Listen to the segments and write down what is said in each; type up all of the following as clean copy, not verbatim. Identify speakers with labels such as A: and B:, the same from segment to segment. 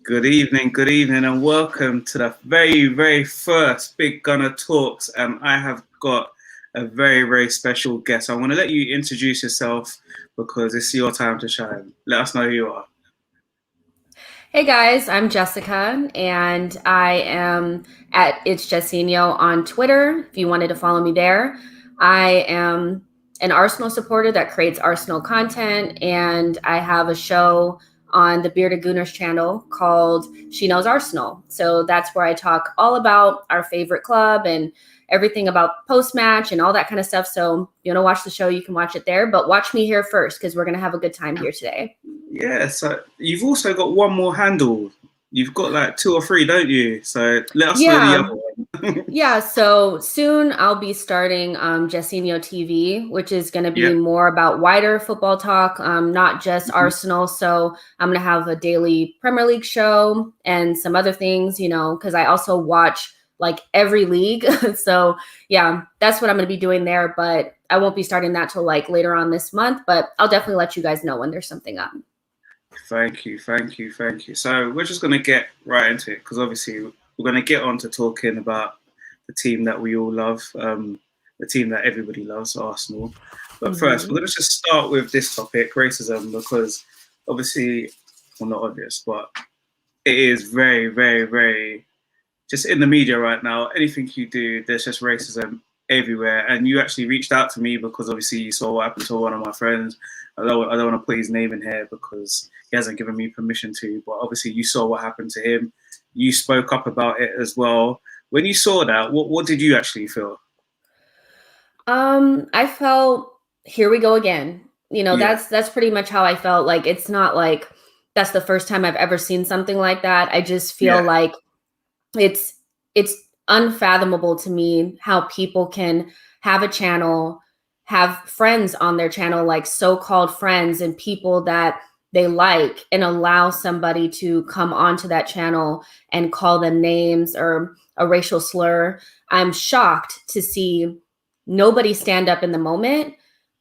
A: Good evening, and welcome to the very, very first Big Gunner Talks. And I have got a very, very special guest. I want to let you introduce yourself because it's your time to shine. Let us know who you are.
B: Hey guys, I'm Jessica, and I am at It's Jessinho on Twitter. If you wanted to follow me there, I am an Arsenal supporter that creates Arsenal content, and I have a show on the Bearded Gooners channel called She Knows Arsenal. So that's where I talk all about our favorite club and everything about post match and all that kind of stuff. So if you want to watch the show, you can watch it there, but watch me here first because we're going to have a good time here today.
A: Yeah, so you've also got one more handle. You've got like two or three, don't you? So let us know the
B: Yeah.
A: other one.
B: Yeah, so soon I'll be starting Jessinho TV, which is going to be
A: Yeah.
B: more about wider football talk, not just
A: Mhm.
B: Arsenal. So I'm going to have a daily Premier League show and some other things, because I also watch like every league. So yeah, that's what I'm going to be doing there. But I won't be starting that till like later on this month. But I'll definitely let you guys know when there's something up.
A: Thank you, thank you, thank you. So we're just going to get right into it because obviously we're going to get on to talking about the team that we all love, the team that everybody loves, Arsenal. But first, we're
B: Hmm.
A: going to just start with this topic, racism, because obviously, well, not obvious, but it is very, very, very just in the media right now. Anything you do, there's just racism everywhere. And you actually reached out to me because obviously you saw what happened to one of my friends. I don't want to put his name in here because he hasn't given me permission to. But obviously you saw what happened to him. You spoke up about it as well. When you saw that, what did you actually feel?
B: I felt here we go again.
A: Yeah,
B: That's pretty much how I felt. Like it's not like that's the first time I've ever seen something like that. I just feel
A: yeah,
B: like it's it's unfathomable to me how people can have a channel, have friends on their channel, like so-called friends and people that they like, and allow somebody to come onto that channel and call them names or a racial slur. I'm shocked to see nobody stand up in the moment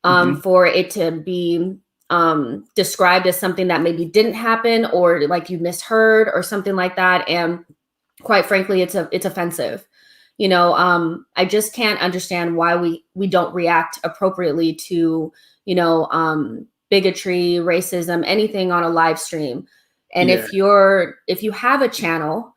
A: hmm,
B: for it to be described as something that maybe didn't happen or like you misheard or something like that. And quite frankly, it's offensive. I just can't understand why we don't react appropriately to bigotry, racism, anything on a live stream. And
A: yeah,
B: if you have a channel,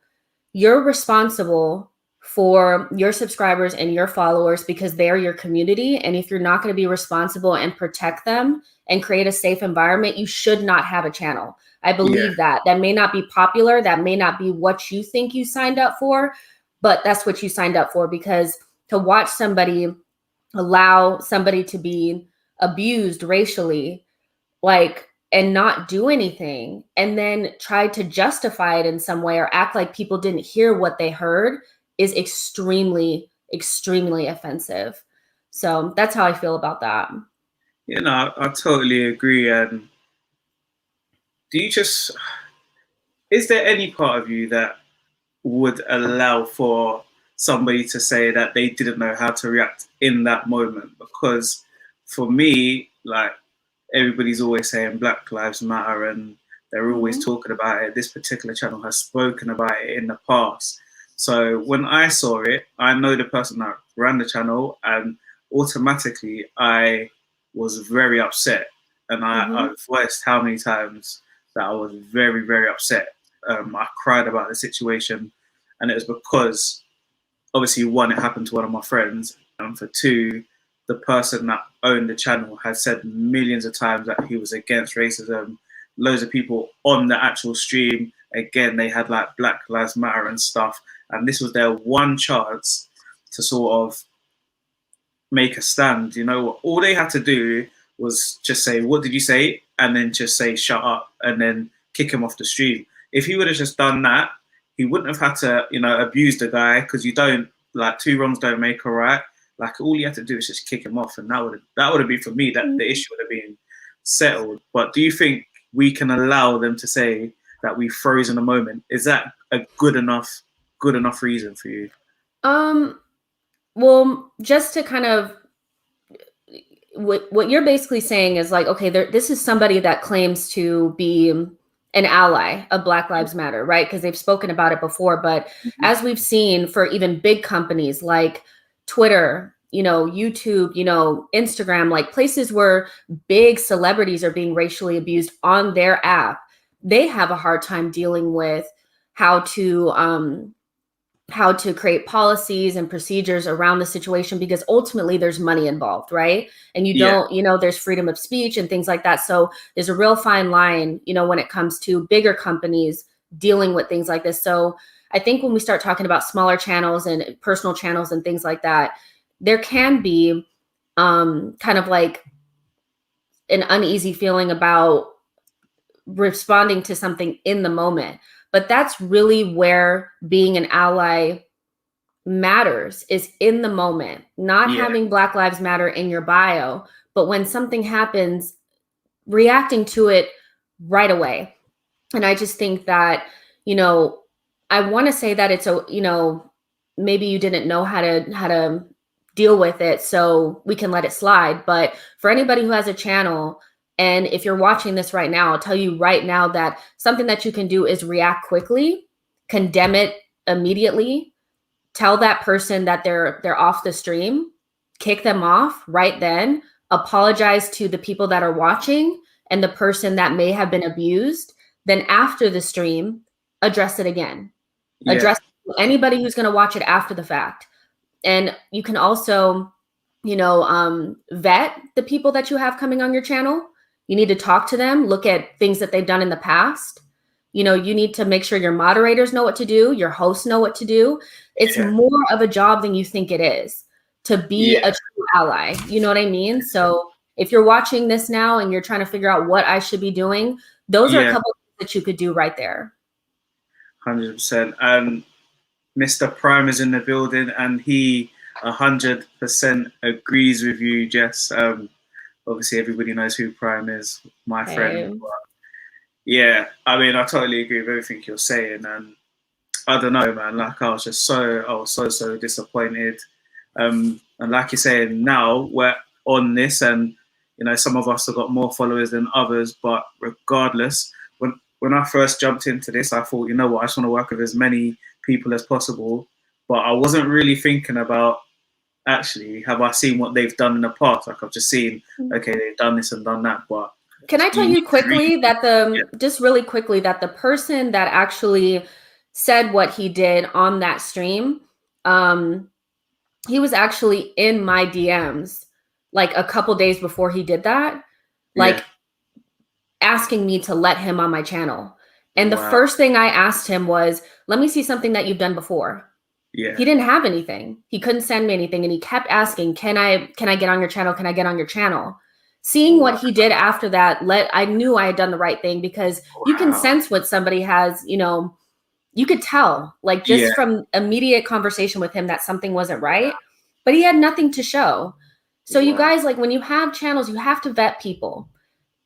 B: you're responsible for your subscribers and your followers because they're your community. And if you're not going to be responsible and protect them and create a safe environment, you should not have a channel. I
A: yeah,
B: believe that. That may not be popular. That may not be what you think you signed up for, but that's what you signed up for, because to watch somebody allow somebody to be abused racially, like, and not do anything and then try to justify it in some way or act like people didn't hear what they heard is extremely, extremely offensive. So that's how I feel about that.
A: I totally agree. And do you just, is there any part of you that would allow for somebody to say that they didn't know how to react in that moment? Because for me, like everybody's always saying Black Lives Matter and they're always
B: Hmm.
A: talking about it. This particular channel has spoken about it in the past. So when I saw it, I know the person that ran the channel, and automatically I was very upset. And I
B: Hmm.
A: voiced how many times that I was very, very upset. I cried about the situation, and it was because obviously one, it happened to one of my friends, and for two, the person that owned the channel had said millions of times that he was against racism. Loads of people on the actual stream, again, they had like Black Lives Matter and stuff, and this was their one chance to sort of make a stand. All they had to do was just say, "What did you say?" and then just say, "Shut up," and then kick him off the stream. If he would have just done that, he wouldn't have had to, abuse the guy, because you don't, like, two wrongs don't make a right. Like, all you had to do is just kick him off, and that would have been, for me, that the issue would have been settled. But do you think we can allow them to say that we froze in a moment? Is that a good enough reason for you?
B: Um, well, just to kind of what you're basically saying is like, okay, this is somebody that claims to be an ally of Black Lives Matter, right? Because they've spoken about it before. But as we've seen for even big companies like Twitter, YouTube, Instagram, like places where big celebrities are being racially abused on their app, they have a hard time dealing with how to create policies and procedures around the situation, because ultimately there's money involved, right? And you don't, there's freedom of speech and things like that. So there's a real fine line, when it comes to bigger companies dealing with things like this. So I think when we start talking about smaller channels and personal channels and things like that, there can be kind of like an uneasy feeling about responding to something in the moment. But that's really where being an ally matters, is in the moment, not having Black Lives Matter in your bio, but when something happens, reacting to it right away. And I just think that, I want to say that it's maybe you didn't know how to deal with it, so we can let it slide. But for anybody who has a channel, and if you're watching this right now, I'll tell you right now that something that you can do is react quickly, condemn it immediately, tell that person that they're off the stream, kick them off right then, apologize to the people that are watching and the person that may have been abused. Then after the stream, address it again. Address anybody who's going to watch it after the fact. And you can also, vet the people that you have coming on your channel. You need to talk to them, look at things that they've done in the past. You need to make sure your moderators know what to do, your hosts know what to do. It's more of a job than you think it is to be a true ally. You know what I mean? So if you're watching this now and you're trying to figure out what I should be doing, those are a couple of things that you could do right there.
A: 100%. And Mr. Prime is in the building, and he 100% agrees with you, Jess. Obviously, everybody knows who Prime is, my friend. But yeah, I mean, I totally agree with everything you're saying, and I don't know, man. Like, I was so disappointed. And like you're saying, now we're on this, and some of us have got more followers than others. But regardless, when I first jumped into this, I thought, you know what, I just want to work with as many people as possible. But I wasn't really thinking about, actually, have I seen what they've done in the past? Like, I've just seen, okay, they've done this and done that. But
B: can I tell you quickly that just really quickly, that the person that actually said what he did on that stream, he was actually in my DMs like a couple days before he did that, like asking me to let him on my channel. And the first thing I asked him was, let me see something that you've done before. He didn't have anything. He couldn't send me anything. And he kept asking, can I get on your channel? Can I get on your channel? Seeing what he did after that, I knew I had done the right thing, because you can sense what somebody has, you could tell, like, just from immediate conversation with him, that something wasn't right, but he had nothing to show. So you guys, like, when you have channels, you have to vet people,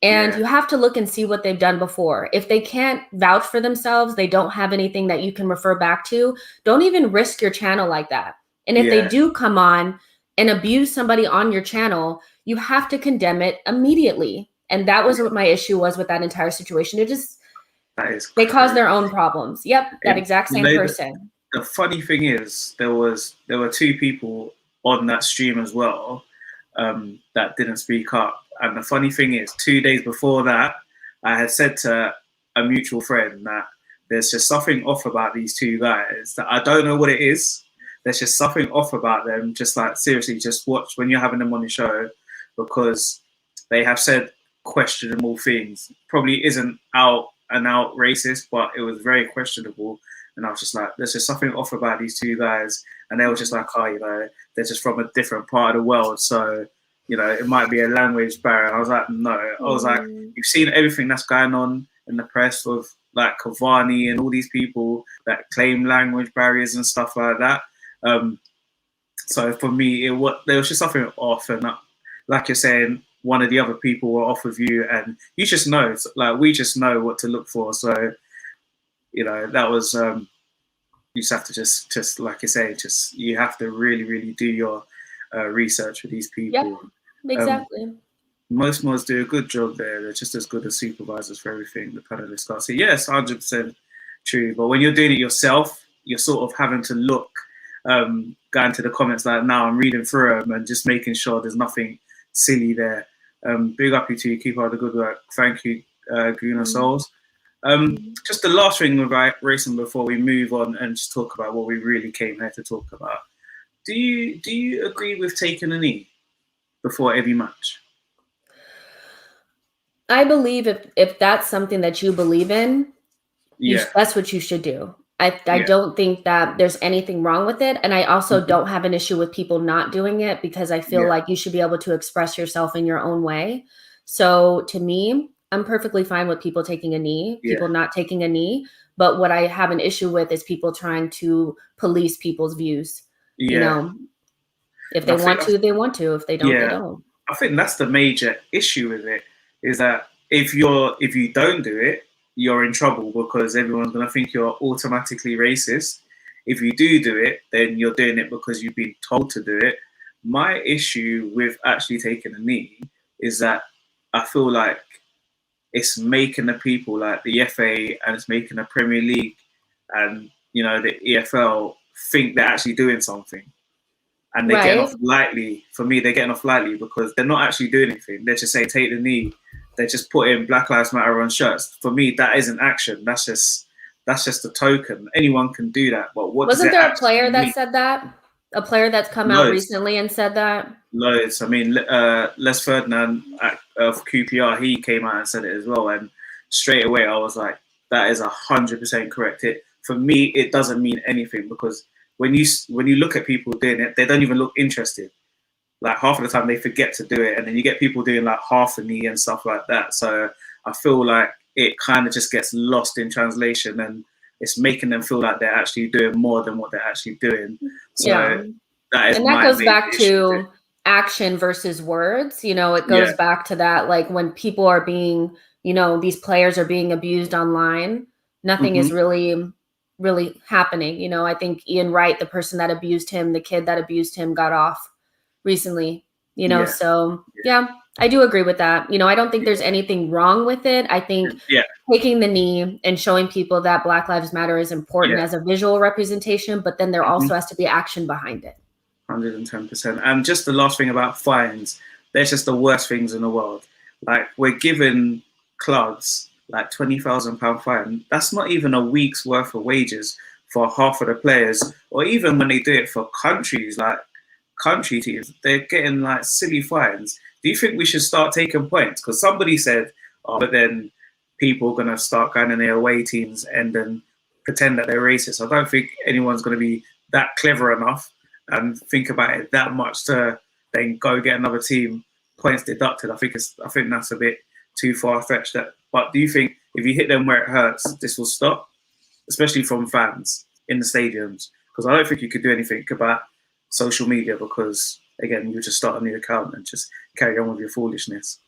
B: and you have to look and see what they've done before. If they can't vouch for themselves, they don't have anything that you can refer back to, don't even risk your channel like that. And if they do come on and abuse somebody on your channel, you have to condemn it immediately. And that was what my issue was with that entire situation. They caused their own problems. Yep, that exact same person.
A: The funny thing is, there were two people on that stream as well that didn't speak up. And the funny thing is, 2 days before that, I had said to a mutual friend that there's just something off about these two guys, that I don't know what it is. There's just something off about them. Just like, seriously, just watch when you're having them on the show, because they have said questionable things. Probably isn't out and out racist, but it was very questionable. And I was just like, there's just something off about these two guys. And they were just like, oh, they're just from a different part of the world. So, it might be a language barrier. And I was like, no. I was like, you've seen everything that's going on in the press with like Cavani and all these people that claim language barriers and stuff like that. So for me, there was just something off. And like you're saying, one of the other people were off with you, and you just know, like, we just know what to look for. So, that was, you just have to just like you say, you have to really, really do your research with these people.
B: Yep, exactly.
A: Most mods do a good job there. They're just as good as supervisors for everything the panelists got. So yes, 100% true. But when you're doing it yourself, you're sort of having to look, going to the comments like now, I'm reading through them and just making sure there's nothing silly there. Big up you two, keep up the good work. Thank you, Guna Souls. Just the last thing about racing before we move on and just talk about what we really came here to talk about. Do you agree with taking a knee before every match?
B: I believe if that's something that you believe in,
A: Yeah.
B: that's what you should do. I
A: Yeah.
B: don't think that there's anything wrong with it. And I also don't have an issue with people not doing it, because I feel like you should be able to express yourself in your own way. So to me, I'm perfectly fine with people taking a knee, people not taking a knee. But what I have an issue with is people trying to police people's views.
A: Yeah.
B: You know, if they want to, they want to. If they don't, they don't.
A: I think that's the major issue with it, is that if you don't do it, you're in trouble, because everyone's going to think you're automatically racist. If you do it, then you're doing it because you've been told to do it. My issue with actually taking a knee is that I feel like it's making the people like the FA and it's making the Premier League and, you know, the EFL think they're actually doing something. And they're getting off lightly. For me, they're getting off lightly because they're not actually doing anything. They're just saying, take the knee. They're just putting Black Lives Matter on shirts. For me, that isn't action. That's just a token. Anyone can do that. But what
B: wasn't there a player that said that? A player that's come out recently and said that?
A: Loads. I mean, Les Ferdinand of QPR, he came out and said it as well. And straight away, I was like, that is 100% correct. For me, it doesn't mean anything, because when you look at people doing it, they don't even look interested. Like half of the time they forget to do it, and then you get people doing like half a knee and stuff like that. So I feel like it kind of just gets lost in translation, and it's making them feel like they're actually doing more than what they're actually doing. So that
B: goes back to action versus words. You know, it goes back to that, like when people are being, you know, these players are being abused online, nothing is really happening. You know, I think Ian Wright, the person that abused him, the kid that abused him, got off recently, you know. So I do agree with that. You know, I don't think there's anything wrong with it. I think taking the knee and showing people that Black Lives Matter is important as a visual representation, but then there also has to be action behind it.
A: 110%. And just the last thing about fines, they're just the worst things in the world. Like, we're giving clubs like £20,000 fine. That's not even a week's worth of wages for half of the players. Or even when they do it for countries, like country teams, they're getting like silly fines. Do you think we should start taking points? Because somebody said, but then people are going to start going in their away teams and then pretend that they're racist. I don't think anyone's going to be that clever enough and think about it that much to then go get another team points deducted. I think that's a bit too far-fetched. But do you think if you hit them where it hurts, this will stop? Especially from fans in the stadiums? Because I don't think you could do anything about social media, because, again, you just start a new account and just carry on with your foolishness.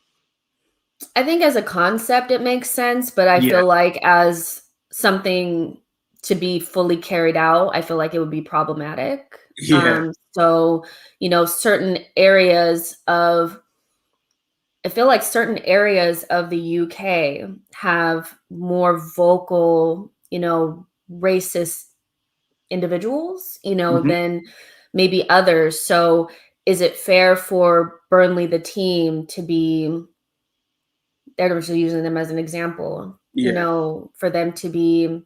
B: I think as a concept, it makes sense. But I feel like as something to be fully carried out, I feel like it would be problematic. So, you know, I feel like certain areas of the UK have more vocal, you know, racist individuals, you know, than maybe others. So is it fair for Burnley, the team, to be, they're just using them as an example, you know, for them to be,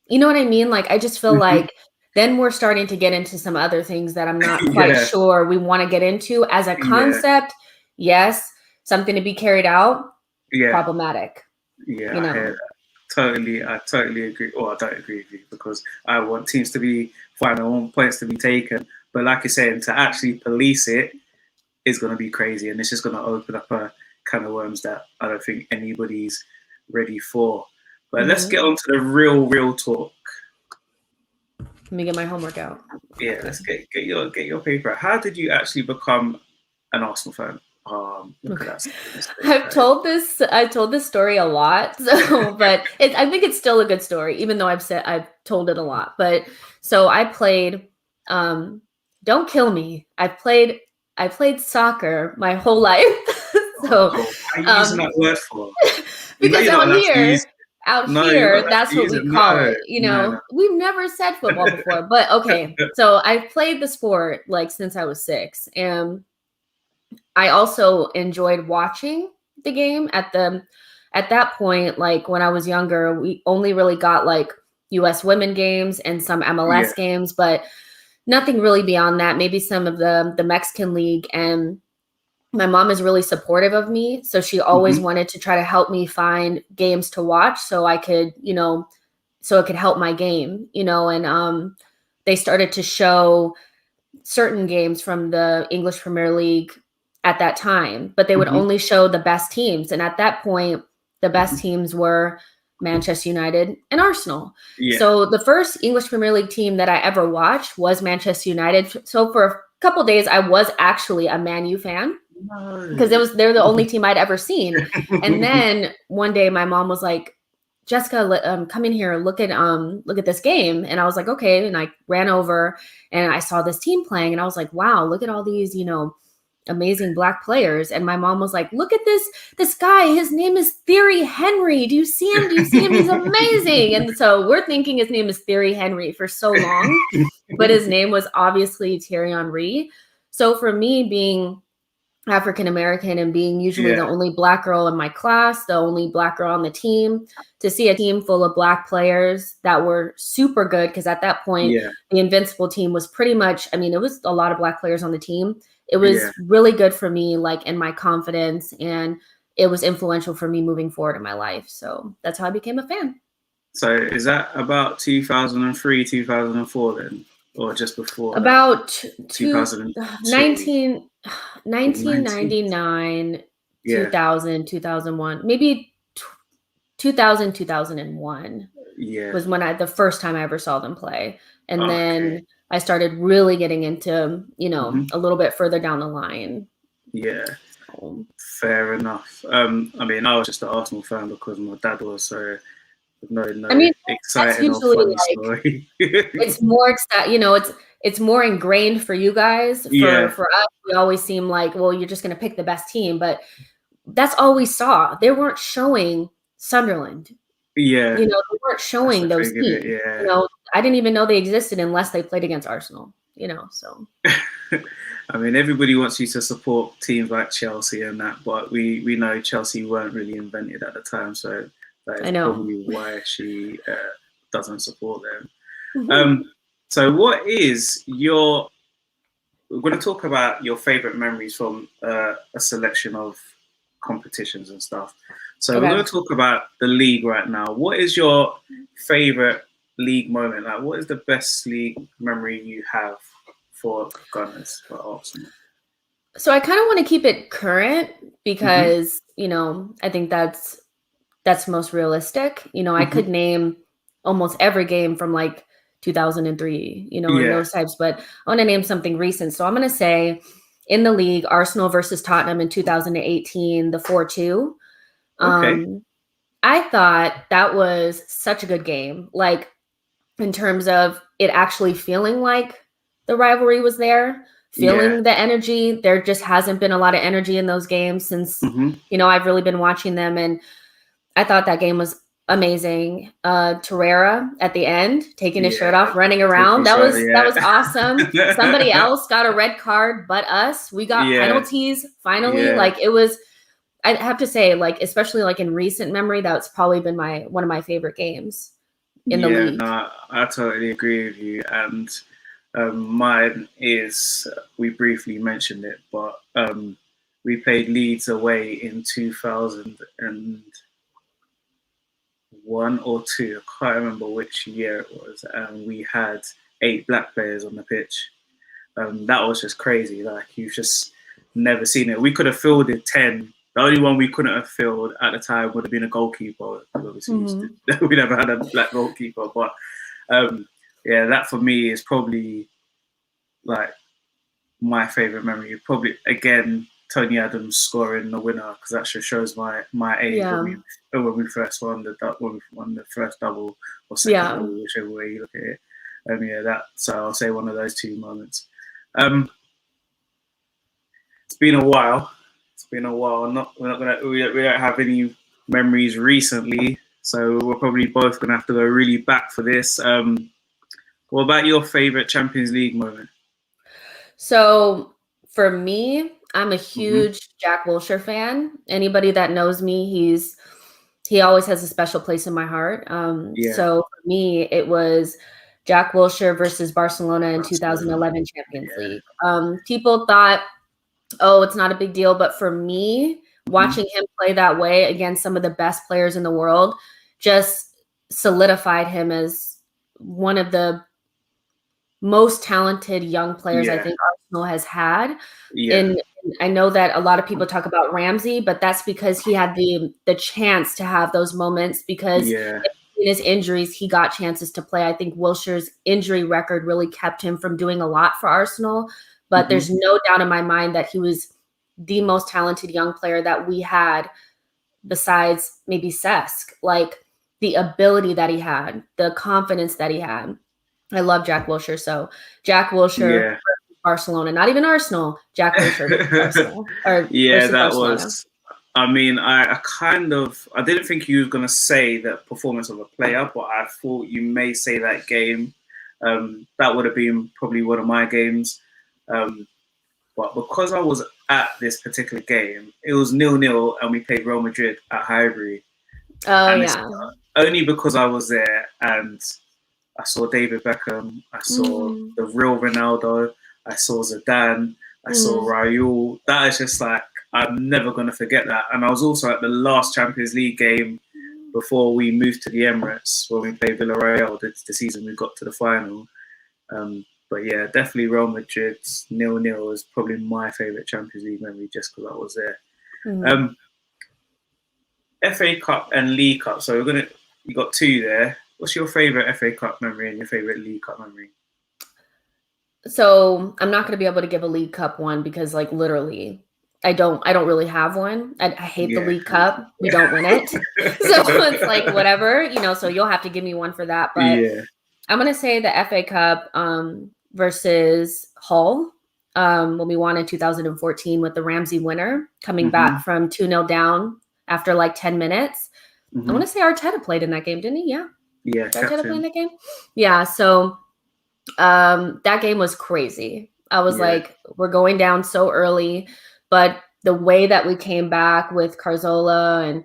B: you know what I mean? Like, I just feel like then we're starting to get into some other things that I'm not quite sure we want to get into. As a concept, yes. Something to be carried out, problematic.
A: Yeah, you know? I hear that. I totally agree. Or I don't agree with you, because I want teams to be fine. I want points to be taken. But like you're saying, to actually police it is going to be crazy. And it's just going to open up a can of worms that I don't think anybody's ready for. But let's get on to the real talk.
B: Let me get my homework out.
A: Yeah, let's get your paper out. How did you actually become an Arsenal fan?
B: I've told this story a lot, but I think it's still a good story, even though I've told it a lot. But so I played, don't kill me. I played soccer my whole life. So,
A: Why are you using that word for?
B: because
A: you're not allowed to use.
B: out
A: No, you're not
B: here,
A: allowed
B: that's
A: to
B: what
A: use
B: we
A: it.
B: call
A: No,
B: it. You
A: no.
B: know, we've never said football before, but okay. So I've played the sport like since I was 6, and I also enjoyed watching the game at that point. Like when I was younger, we only really got like US women games and some MLS
A: Yeah.
B: games, but nothing really beyond that. Maybe some of the Mexican league. And my mom is really supportive of me, so she always wanted to try to help me find games to watch so I could, so it could help my game, and they started to show certain games from the English Premier League at that time, but they would only show the best teams. And at that point, the best teams were Manchester United and Arsenal.
A: Yeah.
B: So the first English Premier League team that I ever watched was Manchester United. So for a couple days, I was actually a Man U fan because they're the only team I'd ever seen. And then one day my mom was like, Jessica, come in here, look at this game. And I was like, okay. And I ran over and I saw this team playing and I was like, wow, look at all these, amazing Black players. And my mom was like, look at this guy, his name is Thierry Henry. Do you see him? He's amazing. And so we're thinking his name is Thierry Henry for so long, but his name was obviously Thierry Henry. So for me, being African American and being usually the only Black girl in my class, the only Black girl on the team, to see a team full of Black players that were super good, because at that point, the Invincible team was pretty much, it was a lot of Black players on the team. It was really good for me, like in my confidence, and it was influential for me moving forward in my life. So that's how I became a fan.
A: So is that about 2003, 2004 then? Or just before?
B: About
A: 2019.
B: 1999, 2000, 2001, maybe 2000, 2001 was when the first time I ever saw them play. And then I started really getting into, a little bit further down the line.
A: Yeah, so. Fair enough. I was just an Arsenal fan because my dad was, so no exciting or funny story.
B: It's more exciting, it's more ingrained for you guys. For us, we always seem like, well, you're just going to pick the best team, but that's all we saw. They weren't showing Sunderland.
A: Yeah.
B: They weren't showing those teams. I didn't even know they existed unless they played against Arsenal, so.
A: Everybody wants you to support teams like Chelsea and that, but we know Chelsea weren't really invented at the time, so that is probably why she doesn't support them. So what is we're going to talk about your favorite memories from a selection of competitions and stuff. So we're going to talk about the league right now. What is your favorite league moment? Like, what is the best league memory you have for Gunners, for Arsenal?
B: So I kind of want to keep it current because, I think that's most realistic. I could name almost every game from like 2003, and those types, but I want to name something recent. So I'm going to say in the league, Arsenal versus Tottenham in 2018, the 4-2. I thought that was such a good game. Like in terms of it actually feeling like the rivalry was there, feeling the energy. There just hasn't been a lot of energy in those games since, I've really been watching them. And I thought that game was amazing. Torreira at the end, taking his shirt off, running around. That was awesome. Somebody else got a red card, but us. We got penalties finally. Like it was, I have to say, like, especially like in recent memory, that's probably been one of my favorite games in the league.
A: No, I totally agree with you. And mine is, we briefly mentioned it, but we played Leeds away in 2001 or 2. I can't remember which year it was. And we had 8 Black players on the pitch. That was just crazy. Like, you've just never seen it. We could have fielded 10. The only one we couldn't have filled at the time would have been a goalkeeper. Obviously, we never had a Black goalkeeper. But that for me is probably like my favorite memory. Probably again Tony Adams scoring the winner, because that just shows my age when we first won the first double or second double, whichever way you look at it. So I'll say one of those 2 moments. It's been a while. been a while. We don't have any memories recently, so we're probably both gonna have to go really back for this. What about your favorite Champions League moment?
B: So for me, I'm a
A: Hmm.
B: huge Jack Wilshere fan. Anybody that knows me, he always has a special place in my heart.
A: Yeah,
B: So for me, it was Jack Wilshere versus Barcelona in
A: Barcelona.
B: 2011 Champions
A: Yeah.
B: League. People thought, oh, it's not a big deal, but for me,
A: Hmm.
B: watching him play that way against some of the best players in the world just solidified him as one of the most talented young players I
A: Yeah,
B: think Arsenal has had.
A: yeah,
B: And I know that a lot of people talk about Ramsey, but that's because he had the chance to have those moments because
A: yeah.
B: in his injuries, he got chances to play. I think Wilshere's injury record really kept him from doing a lot for Arsenal, but
A: Hmm.
B: there's no doubt in my mind that he was the most talented young player that we had besides maybe Cesc. Like the ability that he had, the confidence that he had. I love Jack Wilshere. So Jack Wilshere
A: Yeah.
B: versus Barcelona, not even Arsenal. Jack Wilshere versus Arsenal or
A: Yeah,
B: versus
A: that
B: Barcelona.
A: was. I mean, I didn't think you were gonna say the performance of a player, but I thought you may say that game. That would have been probably one of my games. Um, but because I was at this particular game, it was 0-0, and we played Real Madrid at Highbury,
B: Oh
A: and it's
B: yeah.
A: only because I was there and I saw David Beckham, I saw
B: Mm,
A: the real Ronaldo, I saw Zidane, I saw
B: mm,
A: Raul. That is just like I'm never gonna forget that. And I was also at the last Champions League game before we moved to the Emirates when we played Villarreal the season we got to the final. But yeah, definitely Real Madrid's 0-0 is probably my favourite Champions League memory just because I was there.
B: mm.
A: Um, FA Cup and League Cup. So you got two there. What's your favourite FA Cup memory and your favourite League Cup memory?
B: So I'm not going to be able to give a League Cup one because, like, literally, I don't really have one. I hate the
A: Yeah.
B: League Cup. We don't win it, so it's like whatever, you know. So you'll have to give me one for that. But
A: Yeah.
B: I'm gonna say the FA Cup versus Hull when we won in 2014 with the Ramsey winner coming
A: Hmm.
B: back from 2-0 down after like 10 minutes. I
A: Hmm.
B: want to say Arteta played in that game, didn't he? Yeah,
A: Yeah,
B: did Arteta play in
A: captain.
B: that game? Yeah. So that game was crazy. I was
A: Yeah.
B: like, we're going down so early, but the way that we came back with Carzola and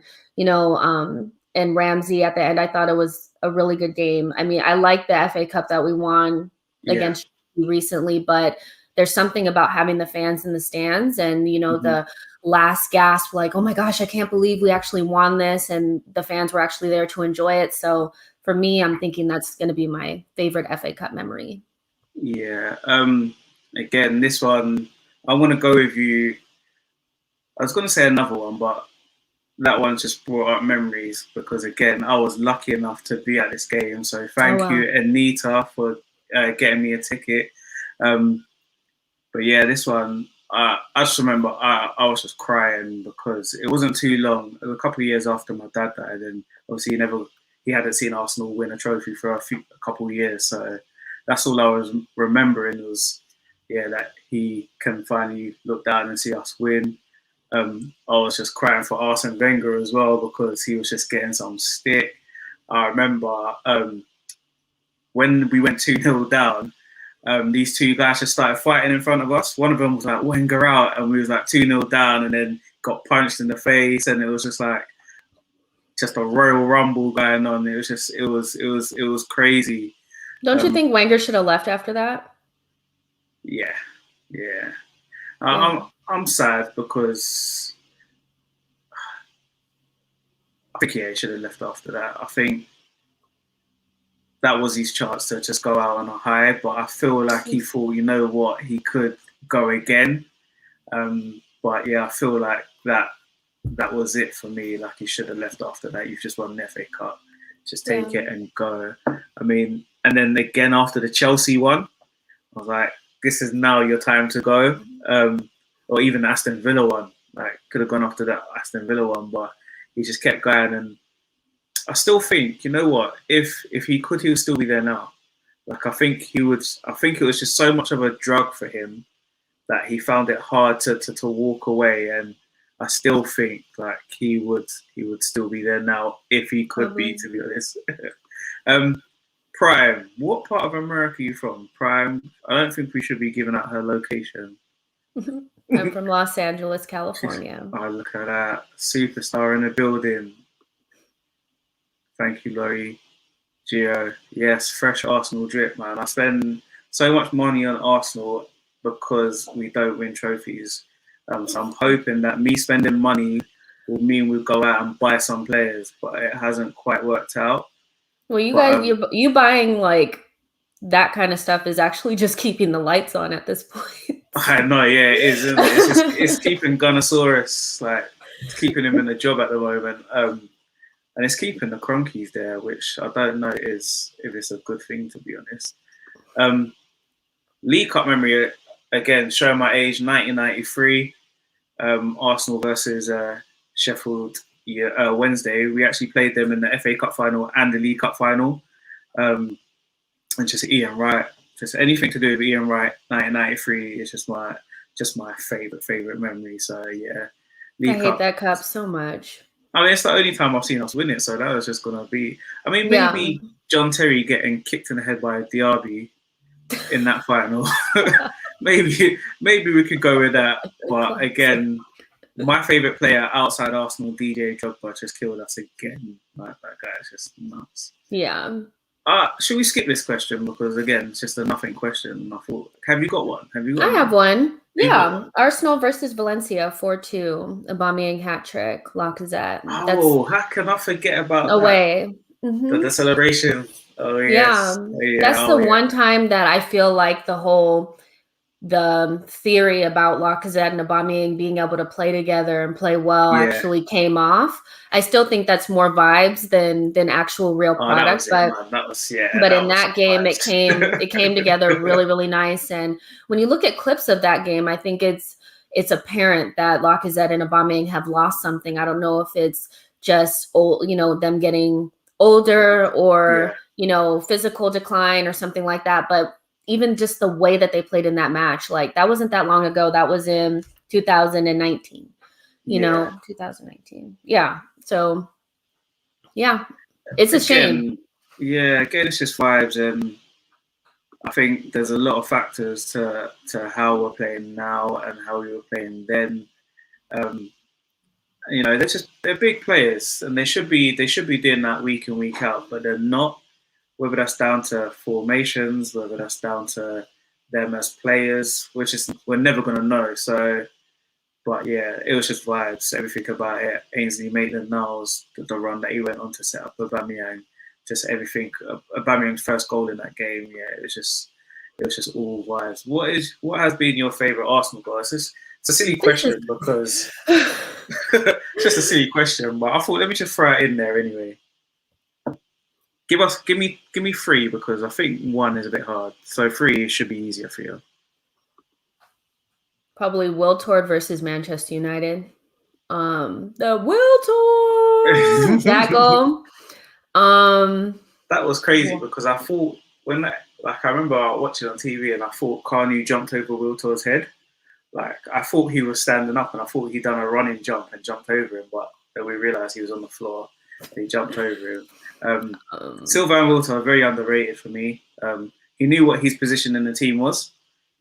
B: and Ramsey at the end, I thought it was a really good game. I mean, I like the FA Cup that we won
A: Yeah.
B: against recently, but there's something about having the fans in the stands and
A: Hmm.
B: the last gasp, like, oh my gosh, I can't believe we actually won this, and the fans were actually there to enjoy it. So for me, I'm thinking that's going to be my favorite FA Cup memory.
A: Yeah. Again, this one, I want to go with you. I was going to say another one, but that one just brought up memories because, again, I was lucky enough to be at this game. So
B: Oh
A: thank
B: wow.
A: you, Anita, for getting me a ticket. Um, But yeah, this one, I just remember I was just crying because it wasn't too long. It was a couple of years after my dad died, and obviously he hadn't seen Arsenal win a trophy for a couple of years. So that's all I was remembering was, yeah, that he can finally look down and see us win. I was just crying for Arsene Wenger as well because he was just getting some stick. I remember when we went 2-0 down, these two guys just started fighting in front of us. One of them was like Wenger out, and we was like 2-0 down, and then got punched in the face, and it was just like just a Royal Rumble going on. It was just it was crazy.
B: Don't you
A: Um,
B: think Wenger should have left after that?
A: yeah, yeah.
B: Yeah.
A: I'm sad because I think he should have left after that. I think that was his chance to just go out on a high, but I feel like he thought, you know what, he could go again. But yeah, I feel like that was it for me. Like he should have left after that. You've just won the FA Cup, just
B: Yeah.
A: take it and go. I mean, and then again after the Chelsea one, I was like, this is now your time to go. Or even the Aston Villa one, like could have gone after that Aston Villa one, but he just kept going. And I still think, you know what, if he could, he would still be there now. Like I think he would. I think it was just so much of a drug for him that he found it hard to walk away. And I still think like he would still be there now if he could be, to be honest. Prime, what part of America are you from? Prime, I don't think we should be giving out her location.
B: I'm from Los Angeles, California.
A: Oh, look at that. Superstar in the building. Thank you, Laurie. Gio. Yes, fresh Arsenal drip, man. I spend so much money on Arsenal because we don't win trophies. So I'm hoping that me spending money will mean we'll go out and buy some players, but it hasn't quite worked out.
B: Well, you buying like that kind of stuff is actually just keeping the lights on at this point.
A: I know, yeah, it is, isn't it? It's keeping Gunnosaurus, like, it's keeping him in the job at the moment. And it's keeping the Cronkies there, which I don't know if it's a good thing, to be honest. League Cup memory, again, showing my age, 1993, Arsenal versus Sheffield Wednesday. We actually played them in the FA Cup final and the League Cup final. And just Ian Wright, just anything to do with Ian Wright, 1993 is just my favorite memory. So yeah,
B: I hate that cup so much.
A: I mean, it's the only time I've seen us win it, so that was just gonna be. I mean, maybe John Terry getting kicked in the head by Diaby in that final. maybe we could go with that. But again, my favorite player outside Arsenal, DJ Drogba, just killed us again. Like, that guy is just nuts.
B: Yeah.
A: Should we skip this question because again, it's just a nothing question? I thought, have you got one?
B: I have one. Yeah, Arsenal versus Valencia 4-2, Aubameyang hat trick, Lacazette.
A: How can I forget about
B: away?
A: That? Mm-hmm. The celebration. Oh yes.
B: Yeah. That's the one time that I feel like the theory about Lacazette and Aubameyang being able to play together and play well actually came off. I still think that's more vibes than actual real product. But in that game, it came together really, really nice. And when you look at clips of that game, I think it's apparent that Lacazette and Aubameyang have lost something. I don't know if it's just them getting older or physical decline or something like that, but even just the way that they played in that match, like that wasn't that long ago. That was in 2019, 2019. Yeah. So yeah, it's a shame.
A: Yeah. Again, it's just vibes. And I think there's a lot of factors to how we're playing now and how we were playing then. They're big players and they should be doing that week in, week out, but they're not. Whether that's down to formations, whether that's down to them as players, we're never going to know. So, but yeah, it was just vibes, everything about it. Ainsley Maitland-Niles, the run that he went on to set up Aubameyang, just everything. Aubameyang's first goal in that game, it was just all vibes. What has been your favourite Arsenal goal? It's a silly question because it's just a silly question, but I thought let me just throw it in there anyway. Give me 3 because I think 1 is a bit hard. So 3 should be easier for you.
B: Probably Wiltord versus Manchester United. The Wiltord that goal.
A: That was crazy because I thought I remember watching on TV and I thought Carney jumped over Wiltord's head. Like I thought he was standing up and I thought he'd done a running jump and jumped over him, but then we realised he was on the floor. And he jumped over him. Sylvain Wiltord are very underrated for me. He knew what his position in the team was.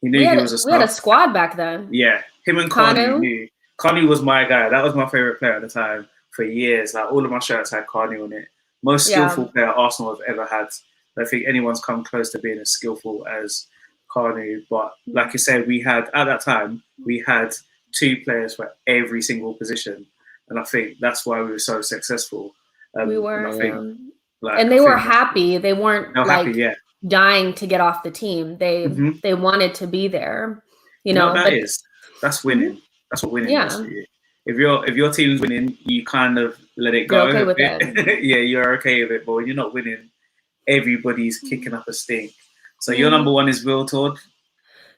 A: He knew he was a star.
B: We had a squad back then.
A: Yeah, him and Carney knew. Carney was my guy. That was my favourite player at the time for years. Like all of my shirts had Carney on it. Most skillful player Arsenal have ever had. I don't think anyone's come close to being as skillful as Carney. But like you said, at that time, we had 2 players for every single position. And I think that's why we were so successful.
B: We were, and they were happy. They weren't dying to get off the team. They wanted to be there.
A: That's winning. That's what winning is for you. If your team's winning, you kind of let it go.
B: You're okay with it.
A: Yeah, you're okay with it. But when you're not winning, everybody's kicking up a stink. So your number 1 is Wiltord.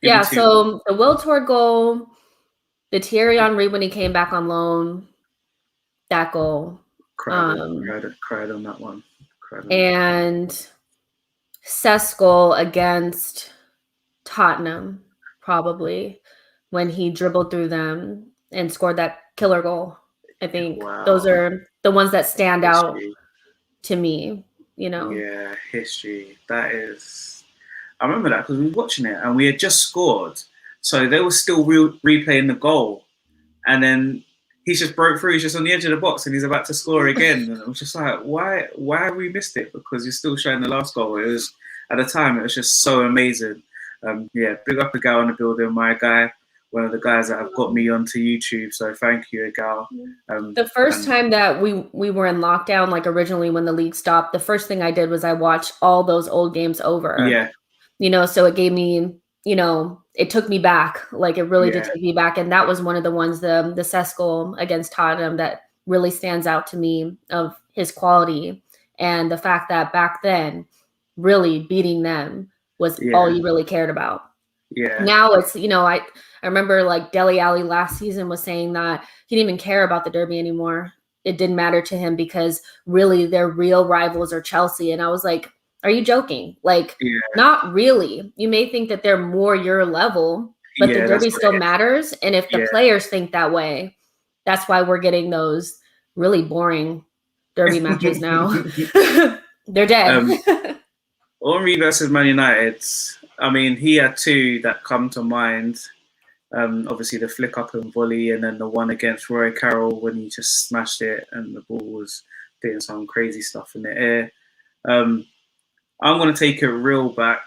B: Yeah. So the Wiltord goal, the Thierry Henry when he came back on loan, that goal.
A: Cried on that one.
B: And Cesc goal against Tottenham, probably, when he dribbled through them and scored that killer goal. I think
A: Wow.
B: those are the ones that stand out
A: History.
B: to me, you know.
A: Yeah, history. That is. I remember that because we were watching it and we had just scored, so they were still replaying the goal, and then he's just broke through. He's just on the edge of the box and he's about to score again. And I was just like, why have we missed it? Because you're still showing the last goal. It was at the time. It was just so amazing. Yeah, big up Egal in the building, my guy. One of the guys that have got me onto YouTube. So thank you, Egal.
B: The first time that we were in lockdown, like originally when the league stopped, the first thing I did was I watched all those old games over.
A: Yeah.
B: You know, so it gave me, you know, it took me back. Like it really did
A: Yeah.
B: take me back. And that was one of the ones, the Cesc goal against Tottenham, that really stands out to me of his quality. And the fact that back then, really beating them was all you really cared about.
A: Yeah.
B: Now it's, you know, I remember like Dele Alli last season was saying that he didn't even care about the derby anymore. It didn't matter to him because really their real rivals are Chelsea. And I was like, are you joking? Like, not really. You may think that they're more your level, but the derby still matters. And if the players think that way, that's why we're getting those really boring derby matches now. They're dead.
A: Henry versus Man United. I mean, he had two that come to mind. Obviously, the flick up and volley, and then the one against Roy Carroll when he just smashed it and the ball was doing some crazy stuff in the air. I'm going to take it real back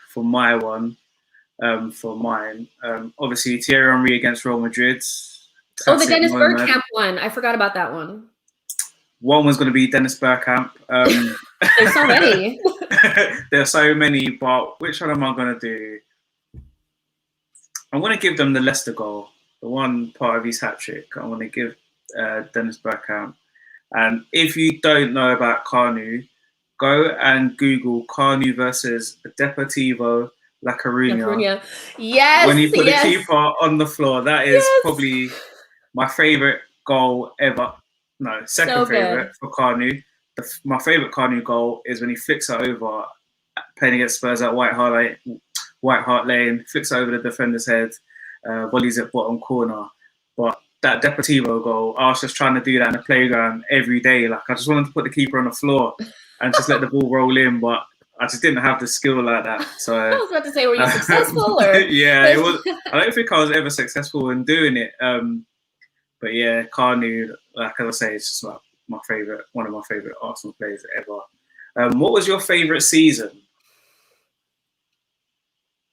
A: for my one, for mine. Obviously, Thierry Henry against Real Madrid.
B: Oh, the Dennis Bergkamp one. I forgot about that one.
A: One was going to be Dennis Bergkamp.
B: There's so many.
A: There's so many, but which one am I going to do? I'm going to give them the Leicester goal, the one part of his hat-trick. I want to give Dennis Bergkamp. And if you don't know about Kanu, go and Google Kanu versus Deportivo La Coruña.
B: Yes.
A: When he put the keeper on the floor, that is probably my favourite goal ever. No, second favourite for Kanu. My favourite Kanu goal is when he flicks it over, playing against Spurs at White Hart Lane, flicks it over the defender's head, volleys at bottom corner. But that Deportivo goal, I was just trying to do that in the playground every day. Like, I just wanted to put the keeper on the floor and just let the ball roll in, but I just didn't have the skill like that. So
B: I was about to say, were you successful? Or?
A: Yeah, it was. I don't think I was ever successful in doing it. But yeah, Kanu, like I say, it's just like one of my favorite Arsenal players ever. What was your favorite season?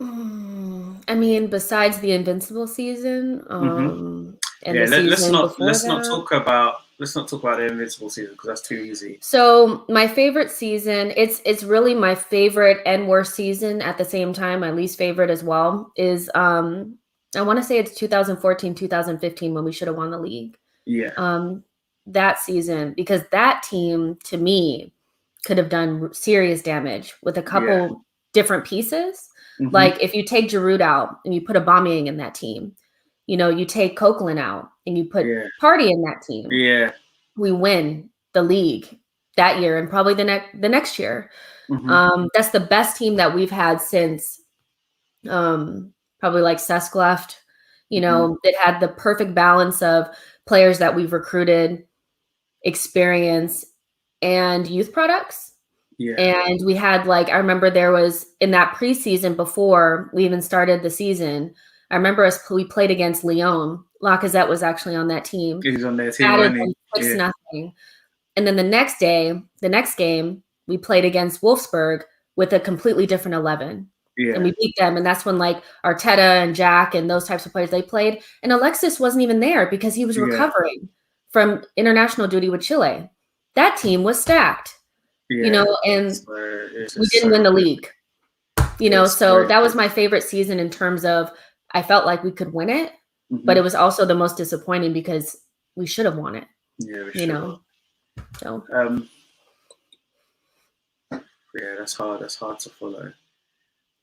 B: I mean, besides the Invincible season, and
A: let's not talk about the Invincible season because that's too easy.
B: So my favorite season, it's really my favorite and worst season at the same time. My least favorite as well is I want to say it's 2014, 2015 when we should have won the league.
A: Yeah.
B: That season, because that team to me could have done serious damage with a couple different pieces. Mm-hmm. Like if you take Giroud out and you put Aubameyang in that team, you know, you take Coquelin out and you put Partey in that team.
A: Yeah.
B: We win the league that year and probably the next year. Mm-hmm. That's the best team that we've had since probably like Cesc left. You know, it had the perfect balance of players that we've recruited, experience, and youth products. Yeah. And we had I remember there was in that preseason before we even started the season, I remember we played against Lyon. Lacazette was actually on that team.
A: He was on their team.
B: 6-0. And then the next game, we played against Wolfsburg with a completely different 11. Yeah. And we beat them. And that's when Arteta and Jack and those types of players, they played. And Alexis wasn't even there because he was recovering from international duty with Chile. That team was stacked. Yeah, you know, and we didn't win the league, you know, so that was my favorite season in terms of I felt like we could win it, but it was also the most disappointing because we should have won it.
A: Yeah,
B: you know. So
A: that's hard. That's hard to follow.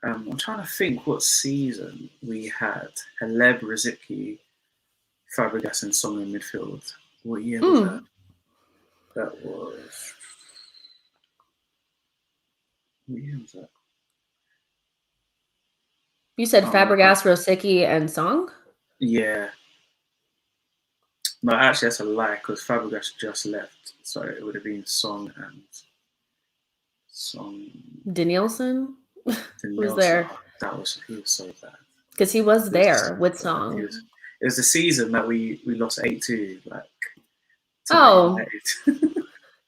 A: I'm trying to think what season we had. Haleb, Rosicky, Fabregas, and Song in midfield. What year was that? That was.
B: You said Fabregas, Rosicky, and Song?
A: Yeah. No, actually, that's a lie because Fabregas just left, so it would have been Song.
B: Danielson was
A: Nelson.
B: there
A: He was so bad.
B: because he was there with Song.
A: It was the season that we lost 8-2, like.
B: Oh,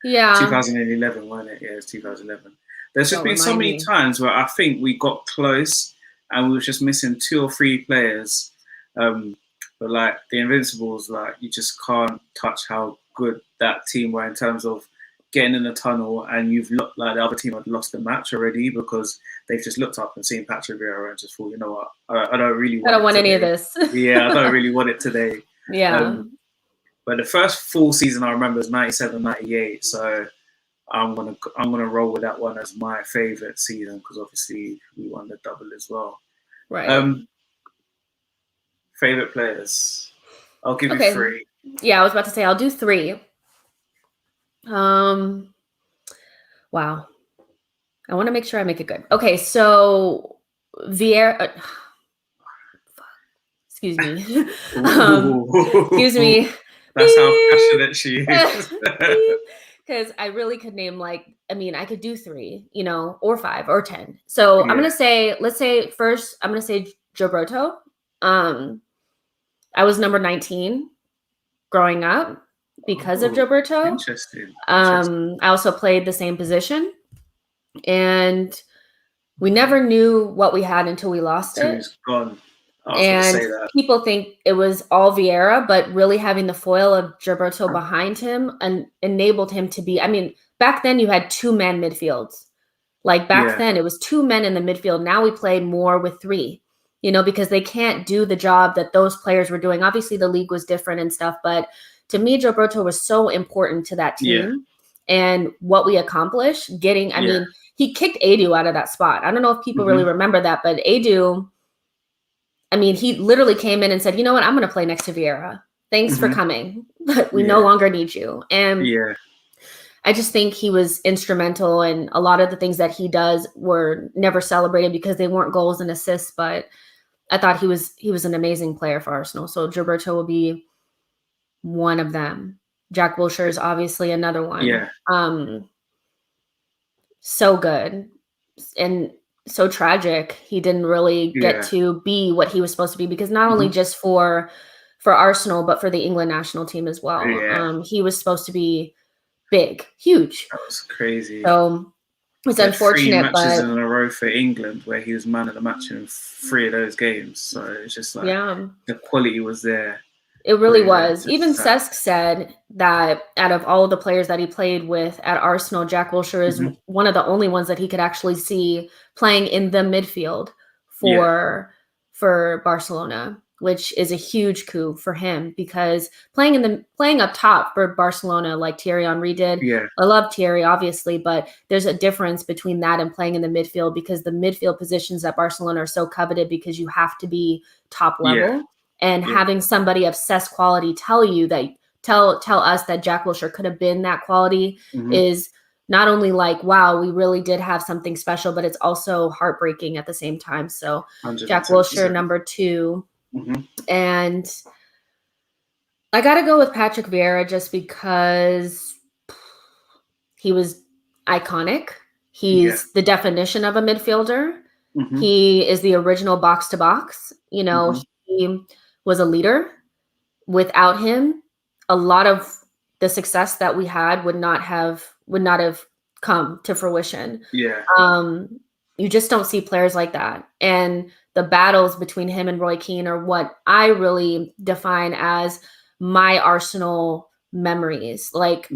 B: yeah.
A: 2011, wasn't it? Yeah, it was 2011. There's just been so many times where I think we got close and we were just missing 2 or 3 players. But like the Invincibles, like you just can't touch how good that team were in terms of getting in the tunnel and you've looked like the other team had lost the match already because they've just looked up and seen Patrick Vieira and just thought, you know what, I don't really want
B: any of this.
A: Yeah, I don't really want it today.
B: Yeah.
A: But the first full season I remember was 97, 98. So I'm gonna roll with that one as my favourite season because obviously we won the double as well.
B: Right.
A: Favourite players. I'll give you 3.
B: Yeah, I was about to say I'll do 3. Wow. I want to make sure I make it good. Okay, so Vieira. Excuse me. Excuse me.
A: That's how passionate she is.
B: Because I really could name I could do 3, or 5 or 10. So yeah. I'm gonna say, let's say first, I'm gonna say Gilberto. I was number 19 growing up because of Gilberto.
A: Interesting.
B: I also played the same position, and we never knew what we had until we lost it.
A: He's gone.
B: And people think it was all Vieira, but really having the foil of Gilberto behind him and enabled him to be. I mean, back then you had 2-man midfields. Like back then it was 2 men in the midfield. Now we play more with 3, because they can't do the job that those players were doing. Obviously the league was different and stuff, but to me, Gilberto was so important to that team and what we accomplished. I mean, he kicked Edu out of that spot. I don't know if people really remember that, but Edu, I mean, he literally came in and said, you know what, I'm going to play next to Vieira. Thanks for coming, but we no longer need you. And I just think he was instrumental, and a lot of the things that he does were never celebrated because they weren't goals and assists, but I thought he was an amazing player for Arsenal. So Gilberto will be one of them. Jack Wilshere is obviously another one.
A: Yeah.
B: So good. And so tragic. He didn't really get to be what he was supposed to be, because not only just for Arsenal, but for the England national team as well. He was supposed to be big, huge.
A: That was crazy.
B: So it's unfortunate.
A: 3 matches in a row for England where he was man of the match in 3 of those games. So it's just like the quality was there.
B: It really was. Even Cesc said that out of all of the players that he played with at Arsenal, Jack Wilshere is one of the only ones that he could actually see playing in the midfield for Barcelona, which is a huge coup for him, because playing up top for Barcelona like Thierry Henry did. Yeah. I love Thierry, obviously, but there's a difference between that and playing in the midfield, because the midfield positions at Barcelona are so coveted because you have to be top level. Yeah. And having somebody of Cesc quality tell us that Jack Wilshere could have been that quality is not only like, wow, we really did have something special, but it's also heartbreaking at the same time. So 100%. Jack Wilshere, number 2. And I got to go with Patrick Vieira just because he was iconic. He's the definition of a midfielder. He is the original box to box. He was a leader. Without him, a lot of the success that we had would not have come to fruition. Yeah. You just don't see players like that. And the battles between him and Roy Keane are what I really define as my Arsenal memories. Like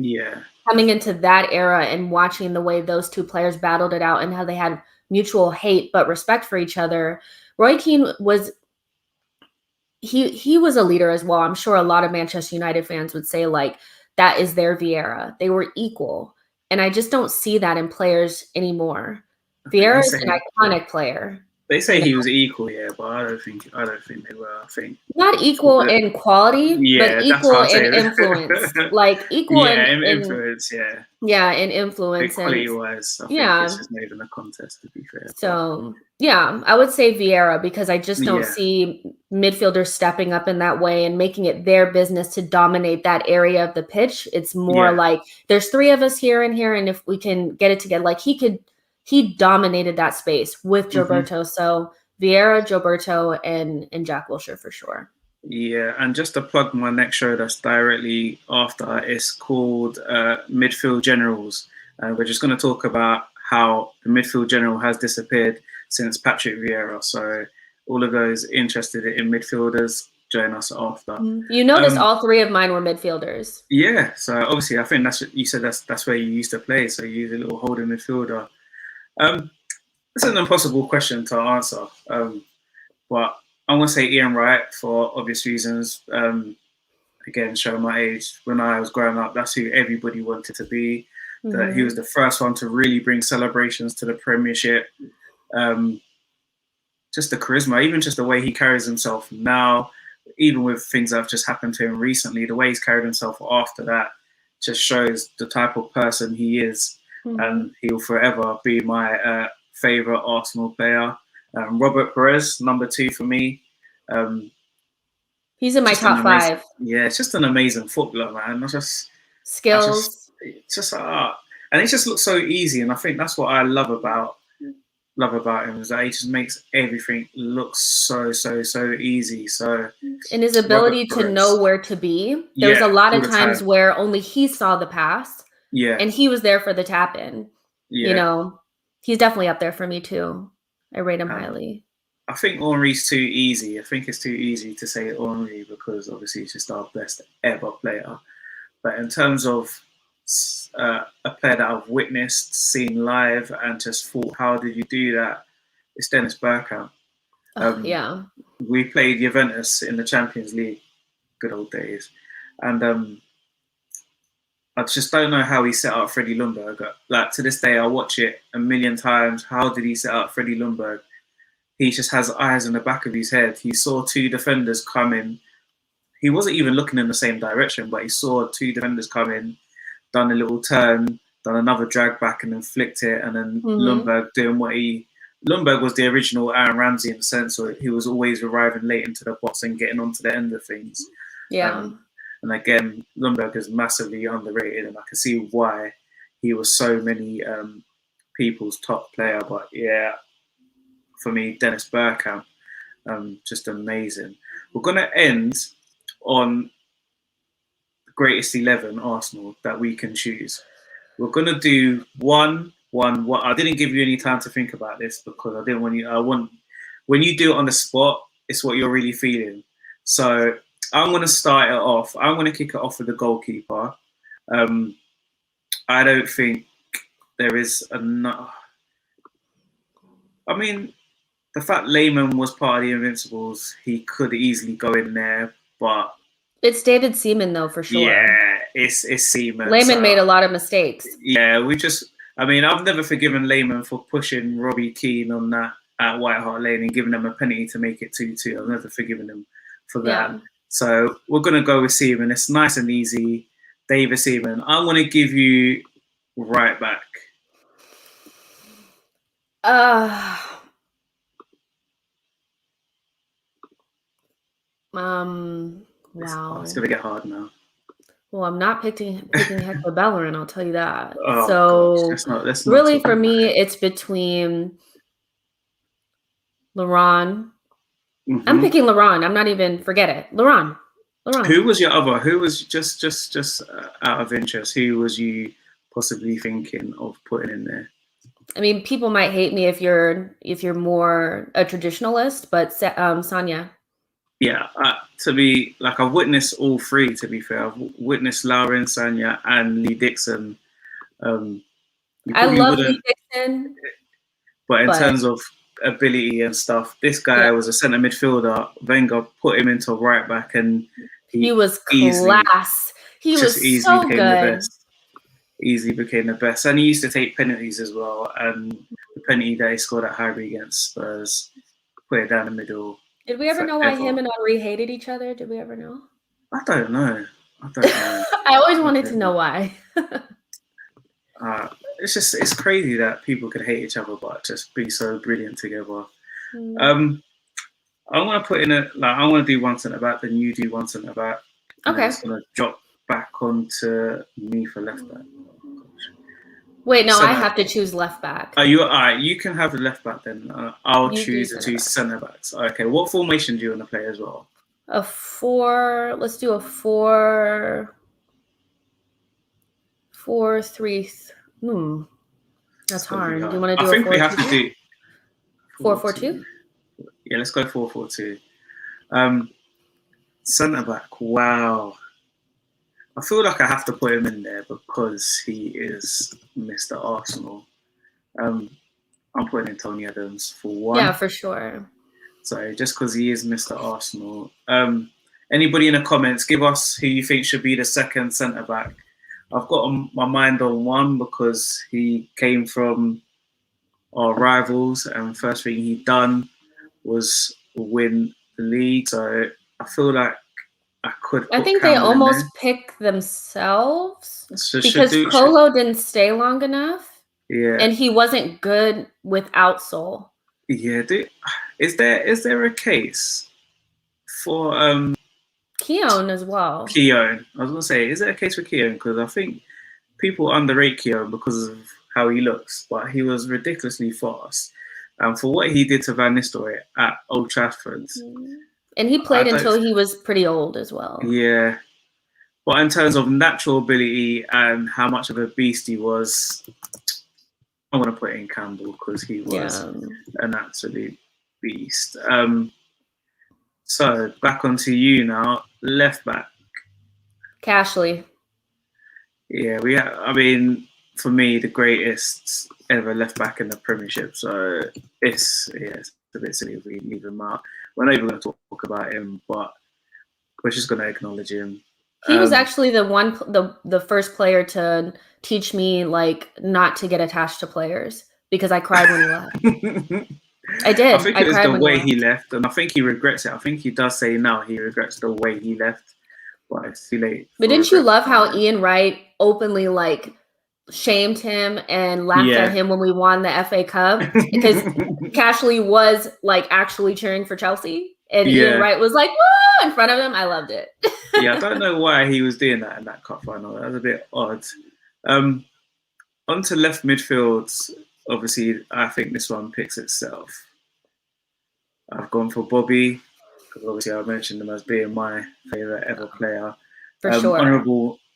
B: coming into that era and watching the way those 2 players battled it out and how they had mutual hate but respect for each other. Roy Keane was he was a leader as well. I'm sure a lot of Manchester United fans would say like that is their Vieira. They were equal. And I just don't see that in players anymore. Vieira is an iconic player.
A: They say
B: You know,
A: he was equal, yeah, but I don't think they were. I think
B: not equal in quality, but
A: yeah, that's
B: equal
A: what I'd
B: in
A: say.
B: influence. Like equal
A: Yeah,
B: in
A: influence, yeah.
B: yeah, in
A: I think
B: influence and
A: quality wise, I think it's
B: yeah.
A: just not even a contest to be fair. But
B: So yeah, I would say Vieira because I just don't
A: yeah,
B: see midfielders stepping up in that way and making it their business to dominate that area of the pitch. It's more
A: yeah.
B: like there's three of us here and here, and if we can get it together, like he dominated that space with
A: Hmm.
B: Gilberto. So Vieira, Gilberto, and Jack Wilshere for sure.
A: Yeah, and just to plug my next show that's directly after, it's called Midfield Generals. We're just going to talk about how the midfield general has disappeared since Patrick Vieira. So all of those interested in midfielders, join us after.
B: You notice
A: Um,
B: all three of mine were midfielders.
A: yeah, so obviously I think that's you said that's where you used to play. So you use a little holding midfielder. It's an impossible question to answer, but I'm going to say Ian Wright for obvious reasons. Again, showing my age, when I was growing up, that's who everybody wanted to be. That he was the first one to really bring celebrations to the Premiership. Um, just the charisma, even just the way he carries himself now, even with things that have just happened to him recently, the way he's carried himself after that just shows the type of person he is. And he'll forever be my favourite Arsenal player. Robert Perez, number 2 for me.
B: He's in my top
A: Amazing,
B: 5.
A: yeah, it's just an amazing footballer, man.
B: Skills.
A: It's just and it just looks so easy, and I think that's what I love about him is that he just makes everything look so easy. So
B: And his ability to know where to be. There was a
A: yeah,
B: lot
A: all
B: of
A: the
B: times
A: time.
B: where only he saw the pass
A: Yeah,
B: and he was there for the tap in. You
A: yeah.
B: know, he's definitely up there for me too. I rate him highly.
A: I think Henry's too easy. I think it's too easy to say Henry because obviously he's just our best ever player. But in terms of a player that I've witnessed, seen live, and just thought, how did you do that? It's Dennis Bergkamp.
B: Yeah.
A: We played Juventus in the Champions League, good old days, and I just don't know how he set up Freddie Ljungberg. Like to this day, I watch it a million times. How did he set up Freddie Ljungberg? He just has eyes in the back of his head. He saw 2 defenders come in. He wasn't even looking in the same direction, but he saw 2 defenders come in, done a little turn, done another drag back, and then flicked it. And then Ljungberg doing what Ljungberg was the original Aaron Ramsey in the sense where he was always arriving late into the box and getting onto the end of things.
B: Yeah.
A: And again, Ljungberg is massively underrated, and I can see why he was so many people's top player. But yeah, for me, Dennis Bergkamp, just amazing. We're going to end on the greatest 11 Arsenal that we can choose. We're going to do one. I didn't give you any time to think about this because I didn't want you. When you do it on the spot, it's what you're really feeling. So I'm going to start it off. I'm going to kick it off with the goalkeeper. I don't think there is enough. I mean, the fact Lehmann was part of the Invincibles, he could easily go in there, but
B: it's David Seaman though for sure.
A: Yeah, it's Seaman.
B: Lehmann made a lot of mistakes.
A: Yeah, I've never forgiven Lehmann for pushing Robbie Keane on that at White Hart Lane and giving them a penalty to make it 2-2. I've never forgiven him for that. Yeah. So we're gonna go with Seaman. It's nice and easy. David Seaman. I'm gonna give you right back.
B: Wow.
A: It's gonna get hard now.
B: Well, I'm not picking Hector Bellerin, I'll tell you that.
A: Oh,
B: so
A: gosh, let's not
B: really for me, it's between Laurent. I'm picking Laurent. I'm not even forget it. Laurent.
A: Who was your other? Who was just out of interest? Who was you possibly thinking of putting in there?
B: I mean, people might hate me if you're more a traditionalist, but Sonia.
A: Yeah, to be like I've witnessed all 3. To be fair, I've witnessed Lauren, Sonia, and Lee Dixon.
B: I love Lee Dixon,
A: but in terms of ability and stuff, this guy was a centre midfielder. Wenger put him into right back, and
B: he was class. He was so good.
A: Easily became the best, and he used to take penalties as well. And the penalty that he scored at Highbury against Spurs, put it down the middle.
B: Did we ever know why him and Henry hated each other? Did we ever know?
A: I don't know.
B: I always wanted to know why.
A: It's crazy that people could hate each other but just be so brilliant together. I want to put in I want to do one centre back, then you do one centre back.
B: Okay.
A: It's gonna drop back onto me for left back.
B: Wait, no, I have to choose left back.
A: You alright? You can have the left back then. I'll choose the two centre backs. Okay. What formation do you want to play as well?
B: A 4. Let's do a 4-4-3. That's hard. Do you want to do?
A: I think we have to do
B: 4-4-2.
A: Yeah, let's go 4-4-2. Centre back. Wow. I feel like I have to put him in there because he is Mr. Arsenal. I'm putting in Tony Adams for one.
B: Yeah, for sure.
A: So just because he is Mr. Arsenal. Anybody in the comments, give us who you think should be the second centre back. I've got my mind on one because he came from our rivals, and first thing he done was win the league. So I feel like I think
B: they almost pick themselves because Kolo didn't stay long enough.
A: Yeah,
B: and he wasn't good without Sol.
A: Yeah, is there a case for
B: Keown as well?
A: Keown, I was gonna say, is there a case for Keown? Because I think people underrate Keown because of how he looks, but he was ridiculously fast, and for what he did to Van Nistelrooy at Old Trafford.
B: And he played until he was pretty old as well.
A: Yeah. But in terms of natural ability and how much of a beast he was, I want to put in Campbell because he was an absolute beast. So back onto you now. Left back.
B: Cashley.
A: Yeah, I mean, for me, the greatest ever left back in the Premiership. So it's a bit silly if we leave him out. We're not even going to talk about him, but we're just going to acknowledge him.
B: He was actually the first player to teach me not to get attached to players because I cried when he left. I did.
A: I think it was the way he left, and I think he regrets it. I think he does say now he regrets the way he left, but it's too late.
B: But didn't you love how Ian Wright openly shamed him and laughed at him when we won the FA Cup because Cashley was actually cheering for Chelsea and Ian Wright was like, woo, in front of him. I loved it.
A: I don't know why he was doing that in that cup final. That was a bit odd. Onto left midfield. Obviously, I think this one picks itself. I've gone for Bobby because obviously I mentioned him as being my favourite ever player.
B: For sure.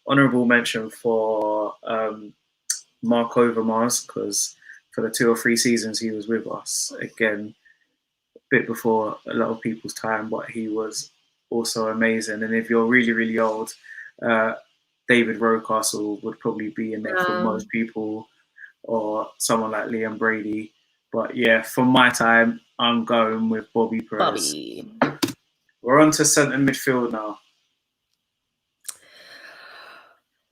A: Honourable mention for Mark Overmars because for the 2 or 3 seasons he was with us, again, a bit before a lot of people's time, but he was also amazing. And if you're really, really old, David Rocastle would probably be in there for most people, or someone like Liam Brady. But yeah, for my time, I'm going with Bobby Perez. We're on to centre midfield now.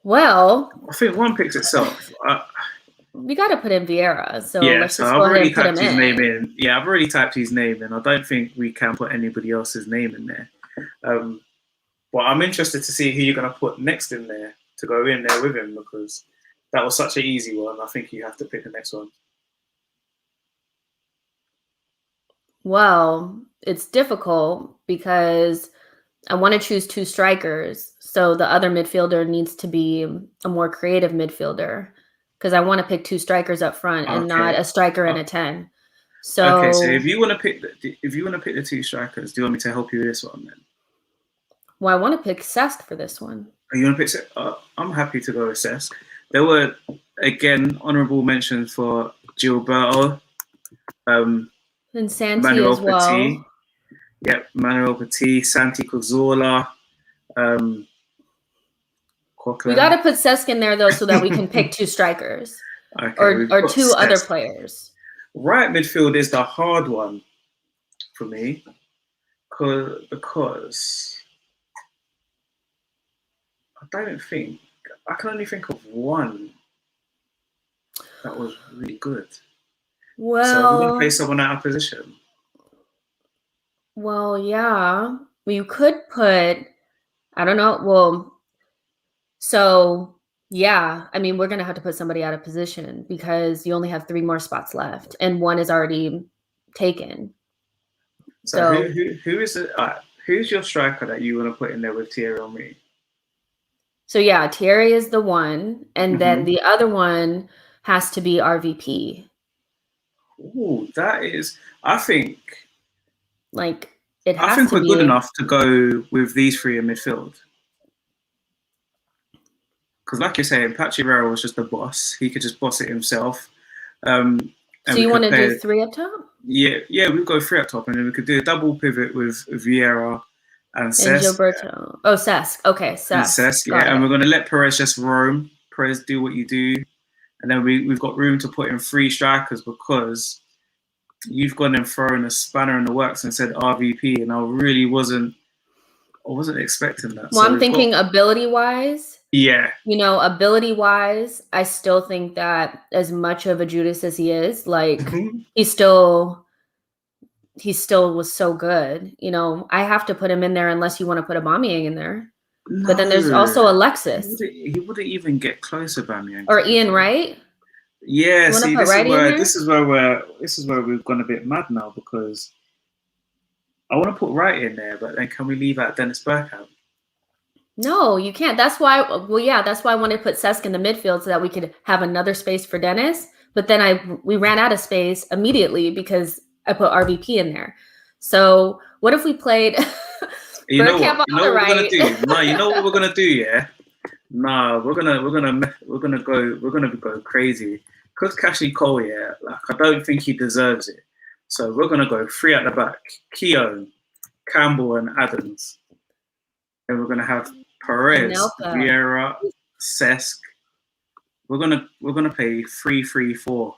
B: Well,
A: I think one picks itself.
B: We got to put in Vieira, so let's just
A: I've
B: go ahead
A: already
B: and put
A: typed
B: him
A: his
B: in.
A: name in. Yeah, I've already typed his name in. I don't think we can put anybody else's name in there. But I'm interested to see who you're going to put next in there to go in there with him because that was such an easy one. I think you have to pick the next one.
B: Well, it's difficult because I want to choose 2 strikers. So the other midfielder needs to be a more creative midfielder because I want to pick 2 strikers up front and not a striker and a 10. So
A: if you want to pick the 2 strikers, do you want me to help you with this one then?
B: Well, I want to pick Cesc for this one.
A: You want to pick? I'm happy to go with Cesc. There were again honourable mentions for Gilberto,
B: and Santi
A: Manuel
B: as well.
A: Petit. Yep, Manuel Petit, Santi Cazorla.
B: We got to put Cesc in there though, so that we can pick 2 strikers or 2 other players. Right
A: midfield is the hard one for me because I can only think of one that was really good. So we're going to
B: Well,
A: play someone out of position.
B: well, yeah. You could put, I don't know. Well, so yeah, I mean, we're gonna have to put somebody out of position because you only have 3 more spots left, and one is already taken.
A: So
B: So
A: who is it? Who's your striker that you want to put in there with Thierry Henry?
B: so yeah, Thierry is the one, and then
A: Mm-hmm.
B: the other one has to be RVP.
A: Oh, that is.
B: Like it
A: I
B: has
A: think
B: to
A: we're good
B: be.
A: enough to go with these three in midfield. Because, like you're saying, Patrick Vieira was just the boss. He could just boss it himself. And
B: So
A: we
B: you want
A: could
B: to do
A: play.
B: 3 up top
A: Yeah, we'd go three up top, and then we could do a double pivot with Vieira and
B: and
A: Cesc.
B: Gilberto. Oh, Cesc. Okay,
A: And
B: Cesc.
A: Cesc,
B: Got
A: yeah. And
B: it.
A: we're going to let Perez just roam. Perez, do what you do. And then we've got room to put in 3 strikers because you've gone and thrown a spanner in the works and said RVP, and I wasn't expecting that.
B: Well,
A: So
B: I'm
A: we've got,
B: thinking ability-wise.
A: yeah.
B: Ability-wise, I still think that as much of a Judas as he is, like
A: Mhm.
B: he still was so good. I have to put him in there unless you want to put Aubameyang in there. But then there's
A: No,
B: also Alexis
A: he wouldn't even get close to Bamiyang.
B: or Ian Wright.
A: Yeah,
B: You want to
A: see,
B: put Wright in there?
A: this is where we've gone a bit mad now because I want to put Wright in there, but then can we leave out Dennis Bergkamp?
B: No, you can't. That's why. Well, yeah, that's why I wanted to put Cesc in the midfield so that we could have another space for Dennis. But then we ran out of space immediately because I put RVP in there. So what if we played Bergkamp on
A: You know
B: the
A: what we're gonna
B: right?
A: do? No, you know what we're gonna do, yeah? No, we're gonna go crazy. Because Cashley Cole, yeah, like I don't think he deserves it. So we're gonna go 3 at the back: Keown, Campbell, and Adams. And we're gonna have Perez,
B: Anelka.
A: Vieira, Cesc. We're gonna play 3-3-4.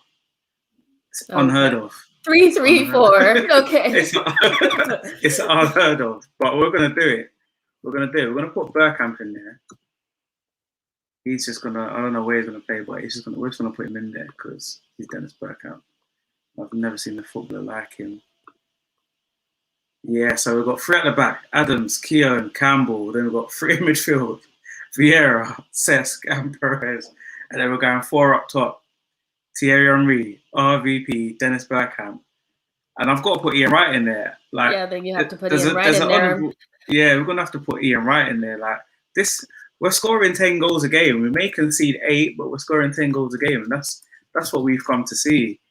A: It's unheard of.
B: 3-3-4. Okay.
A: It's unheard of, but we're gonna do it. We're gonna put Bergkamp in there. He's just gonna. I don't know where he's gonna play, but we're just gonna put him in there because he's Dennis Bergkamp. I've never seen a footballer like him. Yeah, so we've got 3 at the back: Adams, Keown, Campbell. Then we've got 3 in midfield: Vieira, Cesc, and Perez. And then we're going 4 up top: Thierry Henry, RVP, Dennis Bergkamp. And I've got to put Ian Wright in there. Like,
B: yeah, then you have to put Ian Wright in there.
A: Yeah, we're gonna have to put Ian Wright in there. Like this, we're scoring 10 goals a game. We may concede 8, but we're scoring 10 goals a game, and that's what we've come to see.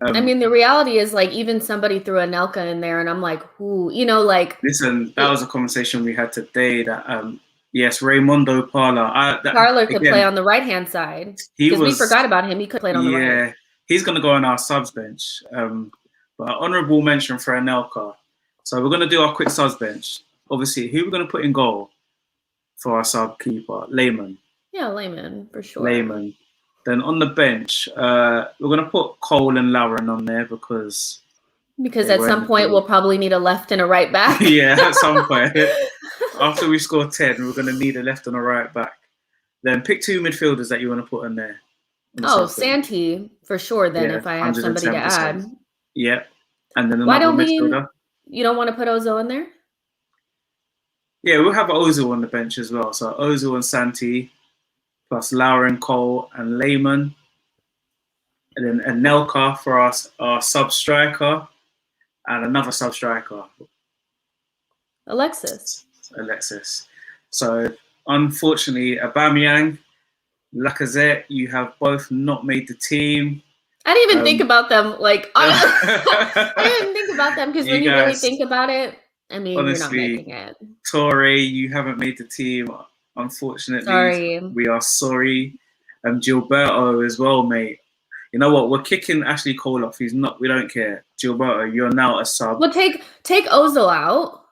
B: I mean, the reality is, like, even somebody threw Anelka in there, and I'm like, who? Like.
A: Listen, that was a conversation we had today. That yes, Raymondo Parla.
B: Parla could play on the right-hand side because we forgot about him. He could play on the right.
A: Yeah, he's gonna go on our subs bench. But honourable mention for Anelka. So we're gonna do our quick subs bench. Obviously, who we're gonna put in goal for our sub keeper? Lehmann.
B: Yeah, Lehmann for sure.
A: Lehmann. Then on the bench, we're going to put Cole and Lauren on there because
B: at some point we'll probably need a left and a right back.
A: Yeah, at some point. After we score 10, we're going to need a left and a right back. Then pick 2 midfielders that you want to put in there.
B: Oh, Santi for sure. Then if I have somebody to add.
A: Yeah, and then
B: why don't midfielder. You don't want to put Ozil in there?
A: Yeah, we'll have Ozil on the bench as well. So Ozil and Santi, plus Lauren, Cole, and Lehmann. And then Anelka for our sub-striker. And another sub-striker.
B: Alexis.
A: So, unfortunately, Aubameyang, Lacazette, you have both not made the team.
B: I didn't even think about them. Like, I didn't think about them because when you really think about it, I mean, honestly, you're not making it.
A: Torre, you haven't made the team. Unfortunately,
B: sorry.
A: We are sorry. Gilberto as well, mate. You know what? We're kicking Ashley Cole off. He's not. We don't care. Gilberto, you're now a sub.
B: Well, take Ozil out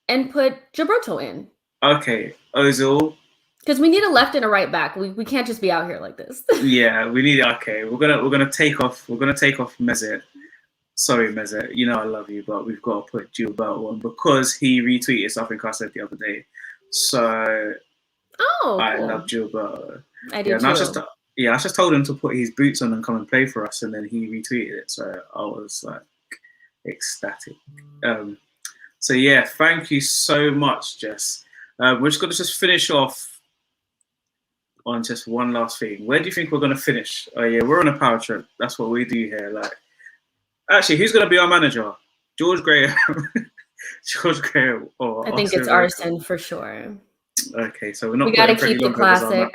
B: and put Gilberto in.
A: Okay, Ozil.
B: Because we need a left and a right back. We can't just be out here like this.
A: Yeah, we need. Okay, we're gonna take off. We're gonna take off Mesut. Sorry, Mesut. You know I love you, but we've got to put Gilberto on because he retweeted something I said the other day. So.
B: Oh.
A: I love Gilberto.
B: I do too.
A: yeah, I just told him to put his boots on and come and play for us, and then he retweeted it. So I was like ecstatic. So yeah, thank you so much, Jess. We're just going to just finish off on just one last thing. Where do you think we're going to finish? Oh yeah, we're on a power trip. That's what we do here. Like, actually, who's going to be our manager? George Graham. George Graham. Or
B: I think it's Arsene for sure.
A: Okay, so we're not.
B: We got to keep it classic.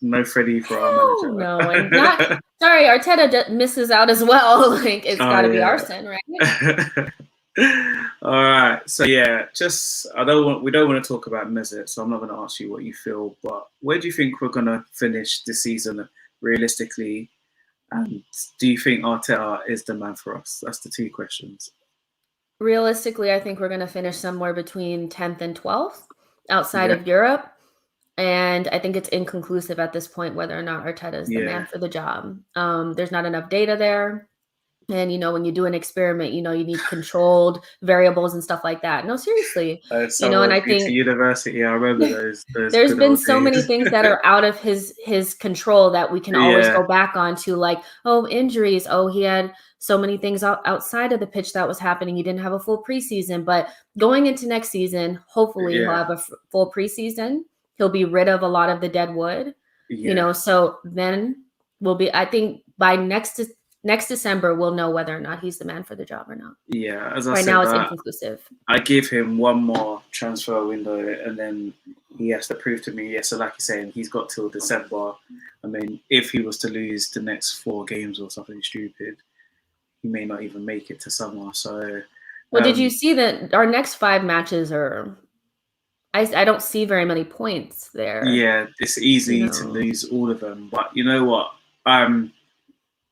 A: No Freddie for our manager.
B: No, and not. Sorry, Arteta misses out as well. Like it's got to be Arsene, right?
A: All right. So yeah, just we don't want to talk about Mesut, so I'm not going to ask you what you feel. But where do you think we're going to finish this season realistically? And do you think Arteta is the man for us? That's the two questions.
B: Realistically, I think we're going to finish somewhere between 10th and 12th outside of Europe. And I think it's inconclusive at this point whether or not Arteta is the man for the job. There's not enough data there. And, when you do an experiment, you need controlled variables and stuff like that. No, seriously. And I think
A: university, I remember those
B: there's been so many things that are out of his control that we can always go back on to, like, injuries. He had so many things outside of the pitch that was happening. He didn't have a full preseason. But going into next season, hopefully he'll have a full preseason. He'll be rid of a lot of the dead wood, so then we'll be, I think by next December, we'll know whether or not he's the man for the job or not.
A: Yeah, as I
B: said, now it's inconclusive.
A: I give him one more transfer window and then he has to prove to me, so like you're saying, he's got till December. I mean, if he was to lose the next 4 games or something stupid, he may not even make it to summer. So,
B: well, did you see that our next 5 matches are... I don't see very many points there.
A: Yeah, it's easy to lose all of them. But you know what? I'm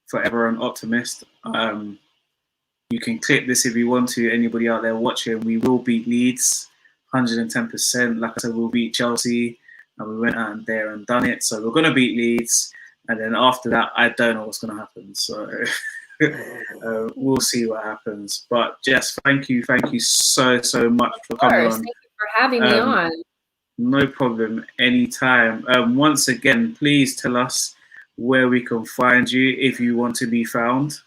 A: forever an optimist. You can clip this if you want to. Anybody out there watching, we will beat Leeds 110%. Like I said, we'll beat Chelsea. And we went out there and done it. So we're going to beat Leeds. And then after that, I don't know what's going to happen. So we'll see what happens. But Jess, thank you so much for coming on.
B: For having me on.
A: No problem, anytime. Once again, please tell us where we can find you if you want to be found.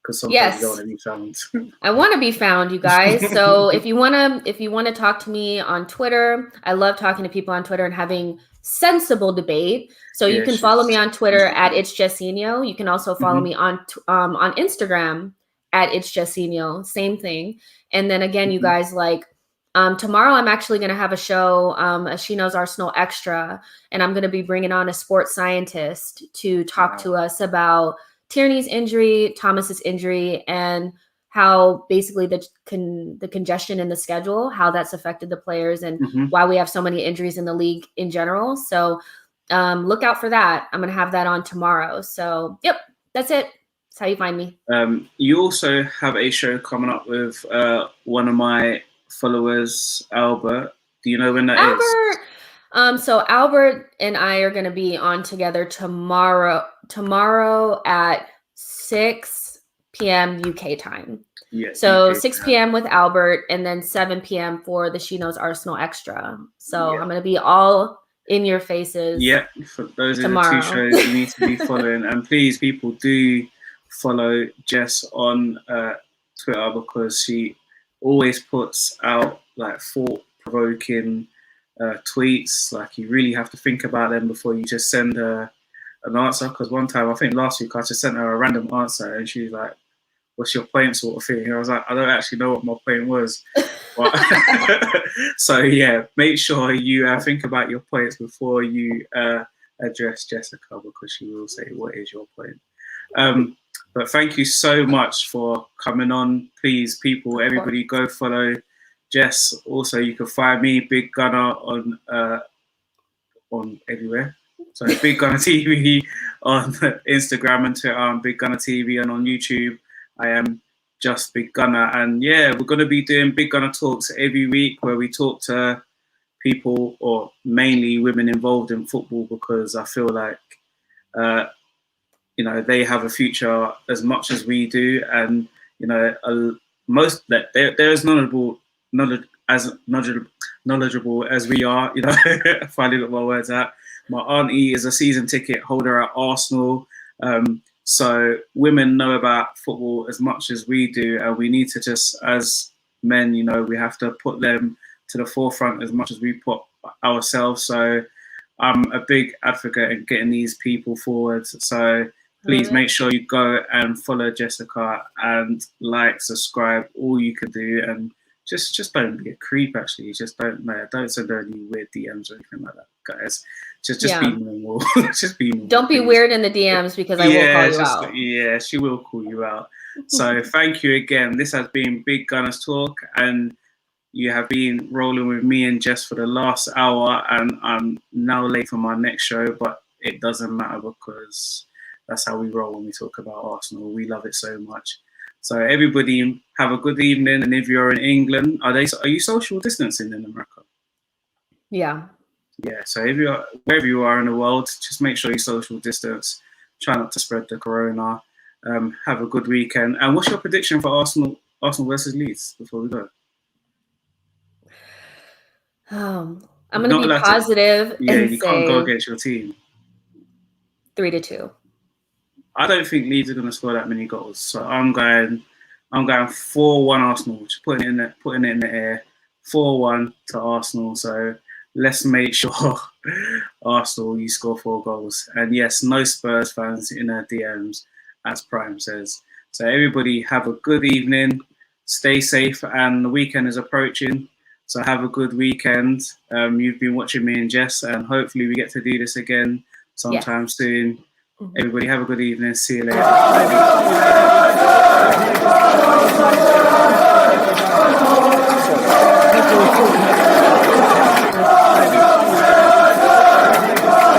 A: Because sometimes you don't want to be found.
B: I want to be found, you guys. So if you want to talk to me on Twitter, I love talking to people on Twitter and having sensible debate. So you can follow me on Twitter at It's Jessinho. You can also follow me on Instagram at It's Jessinho. Same thing. And then again, you guys, like, tomorrow I'm actually going to have a show, a She Knows Arsenal Extra, and I'm going to be bringing on a sports scientist to talk to us about Tierney's injury, Thomas's injury, and how basically the congestion in the schedule, how that's affected the players and why we have so many injuries in the league in general. So look out for that. I'm going to have that on tomorrow. So, yep, that's it. That's how you find me.
A: You also have a show coming up with one of my followers, Albert. Do you know when that is?
B: So Albert and I are going to be on together tomorrow at 6 p.m. UK time.
A: Yeah.
B: So UK 6 p.m. with Albert and then 7 p.m. for the She Knows Arsenal Extra. So I'm going to be all in your faces.
A: Yeah. For those are the 2 shows you need to be following. And please, people, do follow Jess on Twitter because she always puts out like thought-provoking tweets. Like you really have to think about them before you just send her an answer. Because one time, I think last week, I just sent her a random answer and she was like, "What's your point?" sort of thing. And I was like, I don't actually know what my point was. But so yeah, make sure you think about your points before you address Jessica because she will say, "What is your point?" But thank you so much for coming on. Please, people, everybody, go follow Jess. Also, you can find me, Big Gunner, on everywhere. So Big Gunner TV on Instagram and Twitter, and Big Gunner TV, and on YouTube, I am just Big Gunner. And yeah, we're going to be doing Big Gunner Talks every week where we talk to people, or mainly women involved in football, because I feel like they have a future as much as we do, and most that they're as knowledgeable as we are. Finally got my words out. My auntie is a season ticket holder at Arsenal. So women know about football as much as we do, and we need to just, as men, you know, we have to put them to the forefront as much as we put ourselves. So I'm a big advocate in getting these people forward. So please make sure you go and follow Jessica and like, subscribe, all you can do, and just don't be a creep. Actually, just don't send her any weird DMs or anything like that, guys. Just be normal. Just be normal.
B: Don't be weird in the DMs because I will call you out.
A: Yeah, she will call you out. So thank you again. This has been Big Gunners Talk, and you have been rolling with me and Jess for the last hour, and I'm now late for my next show, but it doesn't matter because that's how we roll when we talk about Arsenal. We love it so much. So everybody have a good evening, and if you're in England, are you social distancing in America?
B: Yeah.
A: Yeah, so if you're wherever you are in the world, just make sure you social distance. Try not to spread the corona. Have a good weekend. And what's your prediction for Arsenal versus Leeds before we go?
B: I'm going to be positive and
A: you
B: say
A: can't go against your team.
B: 3-2.
A: I don't think Leeds are going to score that many goals, so I'm going 4-1 Arsenal. Just putting it in the air, 4-1 to Arsenal. So let's make sure Arsenal, you score 4 goals. And yes, no Spurs fans in our DMs, as Prime says. So everybody have a good evening, stay safe, and the weekend is approaching. So have a good weekend. You've been watching me and Jess, and hopefully we get to do this again sometime soon. Everybody have a good evening. See you later.